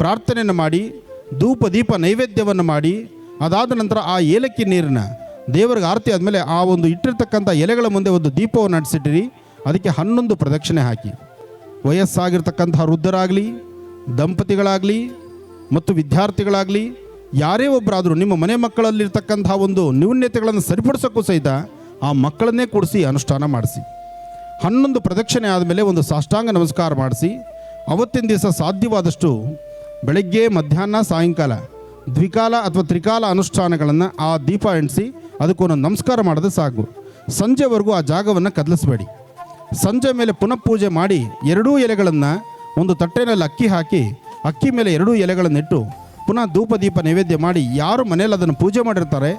ಪ್ರಾರ್ಥನೆಯನ್ನು ಮಾಡಿ, ಧೂಪ ದೀಪ ನೈವೇದ್ಯವನ್ನು ಮಾಡಿ, ಅದಾದ ನಂತರ ಆ ಏಲಕ್ಕಿ ನೀರನ್ನು ದೇವರಿಗೆ ಆರತಿ ಆದಮೇಲೆ ಆ ಒಂದು ಇಟ್ಟಿರ್ತಕ್ಕಂಥ ಎಲೆಗಳ ಮುಂದೆ ಒಂದು ದೀಪವನ್ನು ನಡೆಸಿಟ್ಟಿರಿ. ಅದಕ್ಕೆ 11 ಪ್ರದಕ್ಷಿಣೆ ಹಾಕಿ. ವಯಸ್ಸಾಗಿರ್ತಕ್ಕಂಥ ವೃದ್ಧರಾಗಲಿ, ದಂಪತಿಗಳಾಗಲಿ ಮತ್ತು ವಿದ್ಯಾರ್ಥಿಗಳಾಗಲಿ, ಯಾರೇ ಒಬ್ಬರಾದರೂ ನಿಮ್ಮ ಮನೆ ಮಕ್ಕಳಲ್ಲಿರ್ತಕ್ಕಂಥ ಒಂದು ನ್ಯೂನ್ಯತೆಗಳನ್ನು ಸರಿಪಡಿಸೋಕ್ಕೂ ಸಹಿತ ಆ ಮಕ್ಕಳನ್ನೇ ಕೂಡಿಸಿ ಅನುಷ್ಠಾನ ಮಾಡಿಸಿ. 11 ಪ್ರದಕ್ಷಿಣೆ ಆದಮೇಲೆ ಒಂದು ಸಾಷ್ಟಾಂಗ ನಮಸ್ಕಾರ ಮಾಡಿಸಿ, ಅವತ್ತಿನ ದಿವಸ ಸಾಧ್ಯವಾದಷ್ಟು ಬೆಳಗ್ಗೆ, ಮಧ್ಯಾಹ್ನ, ಸಾಯಂಕಾಲ ದ್ವಿಕಾಲ ಅಥವಾ ತ್ರಿಕಾಲ ಅನುಷ್ಠಾನಗಳನ್ನು ಆ ದೀಪ ಎಣಿಸಿ ಅದಕ್ಕೊಂದು ನಮಸ್ಕಾರ ಮಾಡೋದು ಸಾಕು. ಸಂಜೆವರೆಗೂ ಆ ಜಾಗವನ್ನು ಕದಲಿಸಬೇಡಿ. ಸಂಜೆ ಮೇಲೆ ಪುನಃ ಪೂಜೆ ಮಾಡಿ 2 ಎಲೆಗಳನ್ನು ಒಂದು ತಟ್ಟೆನಲ್ಲಿ ಅಕ್ಕಿ ಹಾಕಿ, ಅಕ್ಕಿ ಮೇಲೆ 2 ಎಲೆಗಳನ್ನಿಟ್ಟು ಪುನಃ ಧೂಪ ದೀಪ ನೈವೇದ್ಯ ಮಾಡಿ, ಯಾರು ಮನೇಲಿ ಅದನ್ನು ಪೂಜೆ ಮಾಡಿರ್ತಾರೆ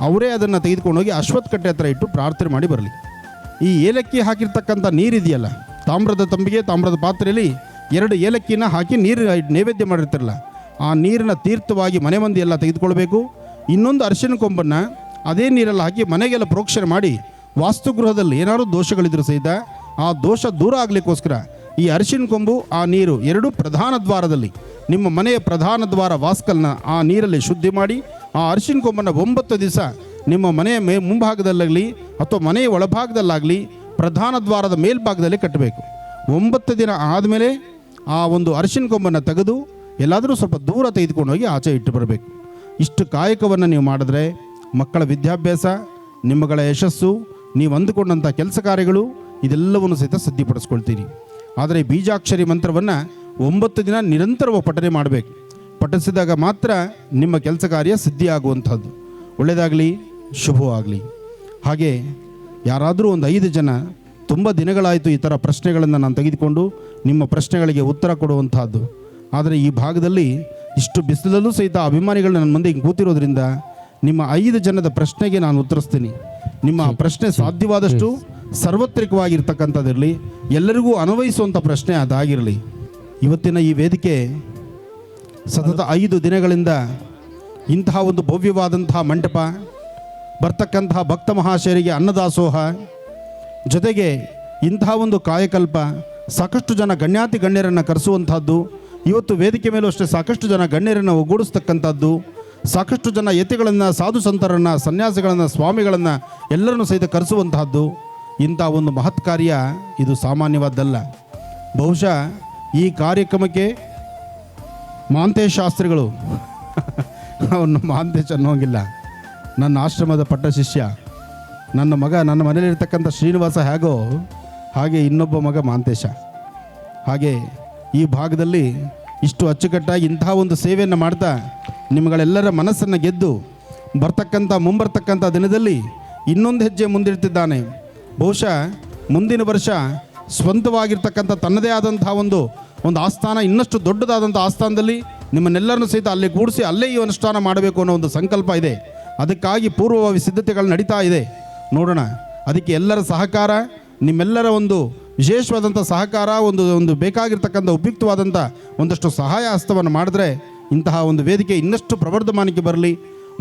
ಅವರೇ ಅದನ್ನು ತೆಗೆದುಕೊಂಡು ಹೋಗಿ ಅಶ್ವತ್ಥ ಕಟ್ಟೆ ಹತ್ರ ಇಟ್ಟು ಪ್ರಾರ್ಥನೆ ಮಾಡಿ ಬರಲಿ. ಈ ಏಲಕ್ಕಿ ಹಾಕಿರ್ತಕ್ಕಂಥ ನೀರಿದೆಯಲ್ಲ, ತಾಮ್ರದ ತಂಬಿಗೆ, ತಾಮ್ರದ ಪಾತ್ರೆಯಲ್ಲಿ 2 ಏಲಕ್ಕಿನ ಹಾಕಿ ನೀರು ನೈವೇದ್ಯ ಮಾಡಿರ್ತಿರಲ್ಲ, ಆ ನೀರಿನ ತೀರ್ಥವಾಗಿ ಮನೆ ಮಂದಿ ಎಲ್ಲ ತೆಗೆದುಕೊಳ್ಬೇಕು. ಇನ್ನೊಂದು ಅರಿಶಿನ ಕೊಂಬನ್ನು ಅದೇ ನೀರೆಲ್ಲ ಹಾಕಿ ಮನೆಗೆಲ್ಲ ಪ್ರೋಕ್ಷಣೆ ಮಾಡಿ ವಾಸ್ತುಗೃಹದಲ್ಲಿ ಏನಾದರೂ ದೋಷಗಳಿದ್ರೂ ಸಹಿತ ಆ ದೋಷ ದೂರ ಆಗಲಿಕ್ಕೋಸ್ಕರ ಈ ಅರಿಶಿನ ಕೊಂಬು ಆ ನೀರು ಎರಡೂ ಪ್ರಧಾನ ದ್ವಾರದಲ್ಲಿ ನಿಮ್ಮ ಮನೆಯ ಪ್ರಧಾನ ದ್ವಾರ ವಾಸ್ಕಲ್ನ ಆ ನೀರಲ್ಲಿ ಶುದ್ಧಿ ಮಾಡಿ ಆ ಅರಿಶಿನ ಕೊಂಬನ್ನು 9 ದಿವಸ ನಿಮ್ಮ ಮನೆಯ ಮುಂಭಾಗದಲ್ಲಾಗಲಿ ಅಥವಾ ಮನೆಯ ಒಳಭಾಗದಲ್ಲಾಗಲಿ ಪ್ರಧಾನ ದ್ವಾರದ ಮೇಲ್ಭಾಗದಲ್ಲಿ ಕಟ್ಟಬೇಕು. 9 ದಿನ ಆದಮೇಲೆ ಆ ಒಂದು ಅರಿಶಿನ ಕೊಂಬನ್ನು ತೆಗೆದು ಎಲ್ಲಾದರೂ ಸ್ವಲ್ಪ ದೂರ ತೆಗೆದುಕೊಂಡು ಹೋಗಿ ಆಚೆ ಇಟ್ಟು ಬರಬೇಕು. ಇಷ್ಟು ಕಾಯಕವನ್ನು ನೀವು ಮಾಡಿದ್ರೆ ಮಕ್ಕಳ ವಿದ್ಯಾಭ್ಯಾಸ, ನಿಮ್ಮಗಳ ಯಶಸ್ಸು, ನೀವು ಅಂದುಕೊಂಡಂಥ ಕೆಲಸ ಕಾರ್ಯಗಳು ಇದೆಲ್ಲವನ್ನು ಸಹಿತ ಸಿದ್ಧಿಪಡಿಸ್ಕೊಳ್ತೀರಿ. ಆದರೆ ಬೀಜಾಕ್ಷರಿ ಮಂತ್ರವನ್ನು 9 ದಿನ ನಿರಂತರವಾಗಿ ಪಠನೆ ಮಾಡಬೇಕು. ಪಠಿಸಿದಾಗ ಮಾತ್ರ ನಿಮ್ಮ ಕೆಲಸ ಕಾರ್ಯ ಸಿದ್ಧಿಯಾಗುವಂಥದ್ದು. ಒಳ್ಳೆಯದಾಗಲಿ, ಶುಭವಾಗಲಿ. ಹಾಗೆ ಯಾರಾದರೂ ಒಂದು 5 ಜನ ತುಂಬ ದಿನಗಳಾಯಿತು ಈ ಥರ ಪ್ರಶ್ನೆಗಳನ್ನು ನಾನು ತೆಗೆದುಕೊಂಡು ನಿಮ್ಮ ಪ್ರಶ್ನೆಗಳಿಗೆ ಉತ್ತರ ಕೊಡುವಂತಹದ್ದು. ಆದರೆ ಈ ಭಾಗದಲ್ಲಿ ಇಷ್ಟು ಬಿಸಿಲಲ್ಲೂ ಸಹಿತ ಅಭಿಮಾನಿಗಳು ನನ್ನ ಮುಂದೆ ಹಿಂಗೆ ಕೂತಿರೋದ್ರಿಂದ ನಿಮ್ಮ 5 ಜನದ ಪ್ರಶ್ನೆಗೆ ನಾನು ಉತ್ತರಿಸ್ತೀನಿ. ನಿಮ್ಮ ಪ್ರಶ್ನೆ ಸಾಧ್ಯವಾದಷ್ಟು ಸಾರ್ವತ್ರಿಕವಾಗಿರ್ತಕ್ಕಂಥದ್ದಿರಲಿ, ಎಲ್ಲರಿಗೂ ಅನ್ವಯಿಸುವಂಥ ಪ್ರಶ್ನೆ ಅದಾಗಿರಲಿ. ಇವತ್ತಿನ ಈ ವೇದಿಕೆ ಸತತ 5 ದಿನಗಳಿಂದ ಇಂತಹ ಒಂದು ಭವ್ಯವಾದಂತಹ ಮಂಟಪ, ಬರ್ತಕ್ಕಂತಹ ಭಕ್ತ ಮಹಾಶಯರಿಗೆ ಅನ್ನದಾಸೋಹ, ಜೊತೆಗೆ ಇಂತಹ ಒಂದು ಕಾಯಕಲ್ಪ, ಸಾಕಷ್ಟು ಜನ ಗಣ್ಯಾತಿ ಗಣ್ಯರನ್ನು ಕರೆಸುವಂಥದ್ದು. ಇವತ್ತು ವೇದಿಕೆ ಮೇಲೂ ಅಷ್ಟೇ ಸಾಕಷ್ಟು ಜನ ಗಣ್ಯರನ್ನು ಒಗ್ಗೂಡಿಸ್ತಕ್ಕಂಥದ್ದು, ಸಾಕಷ್ಟು ಜನ ಯತಿಗಳನ್ನು, ಸಾಧು ಸಂತರನ್ನು, ಸನ್ಯಾಸಿಗಳನ್ನು, ಸ್ವಾಮಿಗಳನ್ನು ಎಲ್ಲರನ್ನು ಸಹಿತ ಕರೆಸುವಂತಹದ್ದು. ಇಂಥ ಒಂದು ಮಹತ್ ಕಾರ್ಯ ಇದು ಸಾಮಾನ್ಯವಾದ್ದಲ್ಲ. ಬಹುಶಃ ಈ ಕಾರ್ಯಕ್ರಮಕ್ಕೆ ಮಹಾಂತೇಶ ಶಾಸ್ತ್ರಿಗಳು ಅವನು ಮಹಾಂತೇಶ ಅನ್ನೋಂಗಿಲ್ಲ, ನನ್ನ ಆಶ್ರಮದ ಪಟ್ಟ ಶಿಷ್ಯ, ನನ್ನ ಮಗ, ನನ್ನ ಮನೇಲಿರ್ತಕ್ಕಂಥ ಶ್ರೀನಿವಾಸ ಹೇಗೋ ಹಾಗೆ ಇನ್ನೊಬ್ಬ ಮಗ ಮಹಾಂತೇಶ. ಹಾಗೆ ಈ ಭಾಗದಲ್ಲಿ ಇಷ್ಟು ಅಚ್ಚುಕಟ್ಟಾಗಿ ಇಂತಹ ಒಂದು ಸೇವೆಯನ್ನು ಮಾಡ್ತಾ ನಿಮ್ಮಗಳೆಲ್ಲರ ಮನಸ್ಸನ್ನು ಗೆದ್ದು ಮುಂಬರ್ತಕ್ಕಂಥ ದಿನದಲ್ಲಿ ಇನ್ನೊಂದು ಹೆಜ್ಜೆ ಮುಂದಿಡ್ತಿದ್ದಾನೆ. ಬಹುಶಃ ಮುಂದಿನ ವರ್ಷ ಸ್ವಂತವಾಗಿರ್ತಕ್ಕಂಥ ತನ್ನದೇ ಆದಂತಹ ಒಂದು ಆಸ್ಥಾನ, ಇನ್ನಷ್ಟು ದೊಡ್ಡದಾದಂಥ ಆಸ್ಥಾನದಲ್ಲಿ ನಿಮ್ಮನ್ನೆಲ್ಲರನ್ನು ಸಹಿತ ಅಲ್ಲಿ ಕೂಡಿಸಿ ಅಲ್ಲೇ ಈ ಅನುಷ್ಠಾನ ಮಾಡಬೇಕು ಅನ್ನೋ ಒಂದು ಸಂಕಲ್ಪ ಇದೆ. ಅದಕ್ಕಾಗಿ ಪೂರ್ವಭಾವಿ ಸಿದ್ಧತೆಗಳು ನಡೀತಾ ಇದೆ. ನೋಡೋಣ, ಅದಕ್ಕೆ ಎಲ್ಲರ ಸಹಕಾರ, ನಿಮ್ಮೆಲ್ಲರ ಒಂದು ವಿಶೇಷವಾದಂಥ ಸಹಕಾರ, ಒಂದು ಬೇಕಾಗಿರ್ತಕ್ಕಂಥ ಉಪಯುಕ್ತವಾದಂಥ ಒಂದಷ್ಟು ಸಹಾಯ ಹಸ್ತವನ್ನು ಮಾಡಿದ್ರೆ ಇಂತಹ ಒಂದು ವೇದಿಕೆ ಇನ್ನಷ್ಟು ಪ್ರವರ್ಧಮಾನಕ್ಕೆ ಬರಲಿ.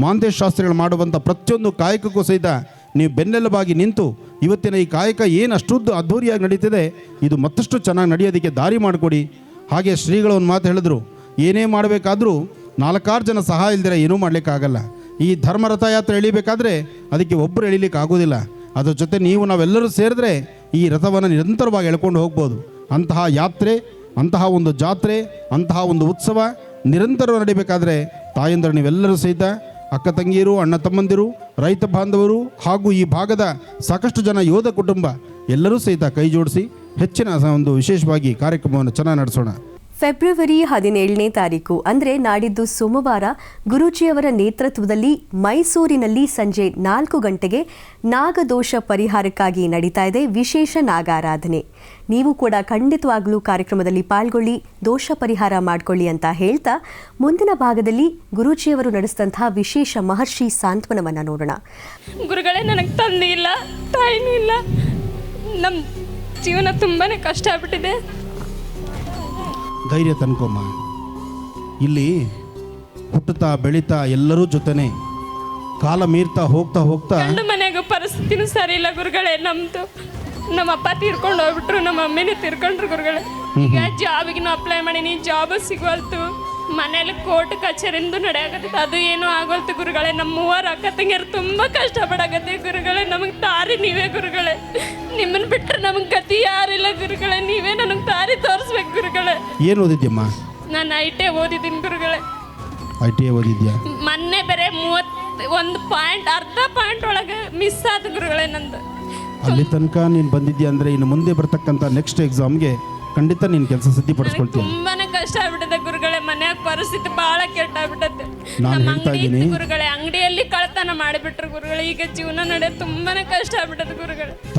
ಮಹಾಂತೇಶ ಶಾಸ್ತ್ರಿಗಳು ಮಾಡುವಂಥ ಪ್ರತಿಯೊಂದು ಕಾಯಕಕ್ಕೂ ಸಹಿತ ನೀವು ಬೆನ್ನೆಲುಬಾಗಿ ನಿಂತು ಇವತ್ತಿನ ಈ ಕಾಯಕ ಏನು ಅಷ್ಟುದ್ದು ಅದ್ಧೂರಿಯಾಗಿ ನಡೀತಿದೆ, ಇದು ಮತ್ತಷ್ಟು ಚೆನ್ನಾಗಿ ನಡೆಯೋದಕ್ಕೆ ದಾರಿ ಮಾಡಿಕೊಡಿ. ಹಾಗೆ ಶ್ರೀಗಳು ಒಂದು ಮಾತು ಹೇಳಿದ್ರು, ಏನೇ ಮಾಡಬೇಕಾದ್ರೂ 4-6 ಜನ ಸಹಾಯ ಇಲ್ದಿರ ಏನೂ ಮಾಡಲಿಕ್ಕಾಗಲ್ಲ. ಈ ಧರ್ಮ ರಥಯಾತ್ರೆ ಎಳಿಬೇಕಾದ್ರೆ ಅದಕ್ಕೆ ಒಬ್ಬರು ಎಳಿಲಿಕ್ಕೆ ಆಗೋದಿಲ್ಲ. ಅದ್ರ ಜೊತೆ ನಾವೆಲ್ಲರೂ ಸೇರಿದ್ರೆ ಈ ರಥವನ್ನು ನಿರಂತರವಾಗಿ ಎಳ್ಕೊಂಡು ಹೋಗ್ಬೋದು. ಅಂತಹ ಯಾತ್ರೆ, ಅಂತಹ ಒಂದು ಜಾತ್ರೆ, ಅಂತಹ ಒಂದು ಉತ್ಸವ ನಿರಂತರ ನಡಿಬೇಕಾದ್ರೆ ತಾಯಂದರು ನೀವೆಲ್ಲರೂ ಸಹಿತ, ಅಕ್ಕ ತಂಗಿಯರು, ಅಣ್ಣ ತಮ್ಮಂದಿರು, ರೈತ ಬಾಂಧವರು ಹಾಗೂ ಈ ಭಾಗದ ಸಾಕಷ್ಟು ಜನ ಯೋಧ ಕುಟುಂಬ ಎಲ್ಲರೂ ಸಹಿತ ಕೈ ಜೋಡಿಸಿ ಹೆಚ್ಚಿನ ಒಂದು ವಿಶೇಷವಾಗಿ ಕಾರ್ಯಕ್ರಮವನ್ನು ಚೆನ್ನಾಗಿ ನಡೆಸೋಣ. ಫೆಬ್ರವರಿ 17ನೇ ತಾರೀಕು ಅಂದರೆ ನಾಡಿದ್ದು ಸೋಮವಾರ ಗುರೂಜಿಯವರ ನೇತೃತ್ವದಲ್ಲಿ ಮೈಸೂರಿನಲ್ಲಿ ಸಂಜೆ 4 ಗಂಟೆಗೆ ನಾಗದೋಷ ಪರಿಹಾರಕ್ಕಾಗಿ ನಡೀತಾ ಇದೆ ವಿಶೇಷ ನಾಗಾರಾಧನೆ. ನೀವು ಕೂಡ ಖಂಡಿತವಾಗ್ಲೂ ಕಾರ್ಯಕ್ರಮದಲ್ಲಿ ಪಾಲ್ಗೊಳ್ಳಿ, ದೋಷ ಪರಿಹಾರ ಮಾಡಿಕೊಳ್ಳಿ ಅಂತ ಹೇಳ್ತಾ ಮುಂದಿನ ಭಾಗದಲ್ಲಿ ಗುರೂಜಿಯವರು ನಡೆಸಿದಂತಹ ವಿಶೇಷ ಮಹರ್ಷಿ ಸಾಂತ್ವನವನ್ನು ನೋಡೋಣ. ಗುರುಗಳೇ, ನನಗೆ ತಂದೆ ಇಲ್ಲ, ತಾಯಿನೂ ಇಲ್ಲ, ನಮ್ಮ ಜೀವನ ತುಂಬಾ ಕಷ್ಟ ಆಗ್ಬಿಟ್ಟಿದೆ. ಧೈರ್ಯ ತನ್ಕೊಮ್ಮ. ಇಲ್ಲಿ ಹುಟ್ಟುತ್ತಾ ಬೆಳೀತಾ ಎಲ್ಲರೂ ಜೊತೆನೆ ಕಾಲ ಮೀರ್ತಾ ಹೋಗ್ತಾ ಗಂಡು ಮನೆಯಾಗ ಪರಿಸ್ಥಿತಿನೂ ಸರಿ ಇಲ್ಲ ಗುರುಗಳೇ. ನಮ್ಮ ಅಪ್ಪ ತೀರ್ಕೊಂಡು ಹೋಗ್ಬಿಟ್ರು, ನಮ್ಮ ಮಮ್ಮಿನೂ ತೀರ್ಕೊಂಡ್ರು ಗುರುಗಳೇ. ಈಗ ಜಾಬಿಗೆ ಅಪ್ಲೈ ಮಾಡೀನಿ, ಜಾಬ್ ಸಿಗೋಲ್ತು. ಮನೇಲಿ ಕೋರ್ಟ್ ಕಚೇರಿಂದು ನಡೆಯಾಗತ್ತೆ, ಅದು ಏನೂ ಆಗೋಲ್ತು ಗುರುಗಳೇ. ನಮ್ಮ 3 ಅಕ್ಕ ತಂಗಿಯರು ತುಂಬ ಕಷ್ಟಪಡಾಗತ್ತೆ ಗುರುಗಳೇ. ನಮಗೆ ದಾರಿ ನೀವೇ ಗುರುಗಳೇ. ನಿಮ್ಮನ್ನು ಬಿಟ್ಟರೆ ನಮಗೆ ಗತಿ ಯಾರಿಲ್ಲ ಗುರುಗಳೇ. ನೀವೇ ನನಗೆ ದಾರಿ ತೋರಿಸ್ಬೇಕು ಗುರುಗಳೇ. ಏನು ಓದಿದ್ಯಮ್ಮ? ನಾನು ITI ಓದಿದ್ದೀನಿ ಗುರುಗಳೇ. ITI ಓದಿದ್ಯಾ? ಮೊನ್ನೆ ಬೇರೆ 31 ಪಾಯಿಂಟ್, ಅರ್ಧ ಪಾಯಿಂಟ್ ಒಳಗೆ ಮಿಸ್ ಆದ ಗುರುಗಳೇ ನಂದು. ಅಲ್ಲಿ ತನಕ ನೀನು ಬಂದಿದ್ಯಾ ಅಂದರೆ ಇನ್ನು ಮುಂದೆ ಬರ್ತಕ್ಕಂಥ ನೆಕ್ಸ್ಟ್ ಎಕ್ಸಾಮ್ಗೆ ಖಂಡಿತ ನೀನು ಕೆಲಸ ಸಿದ್ಧಿಪಡಿಸ್ಕೊಳ್ತೀನಿ. ತುಂಬಾನೇ ಕಷ್ಟ ಆಗ್ಬಿಟ್ಟದೆ ಗುರುಗಳೇ. ಮನ್ಯಾಗ ಪರಿಸ್ಥಿತಿ ಬಹಳ ಕೆಟ್ಟಾಗ್ಬಿಟ್ಟದೆ. ನಾನು ಹೇಳ್ತಾ ಇದ್ದೀನಿ ಗುರುಗಳೇ, ಅಂಗಡಿಯಲ್ಲಿ ಕಳ್ತನ ಮಾಡಿಬಿಟ್ರು ಗುರುಗಳೇ. ಈಗ ಜೀವನ ನಡೆಯೋದು ತುಂಬಾನೇ ಕಷ್ಟ ಆಗ್ಬಿಟ್ಟದೆ ಗುರುಗಳೇ.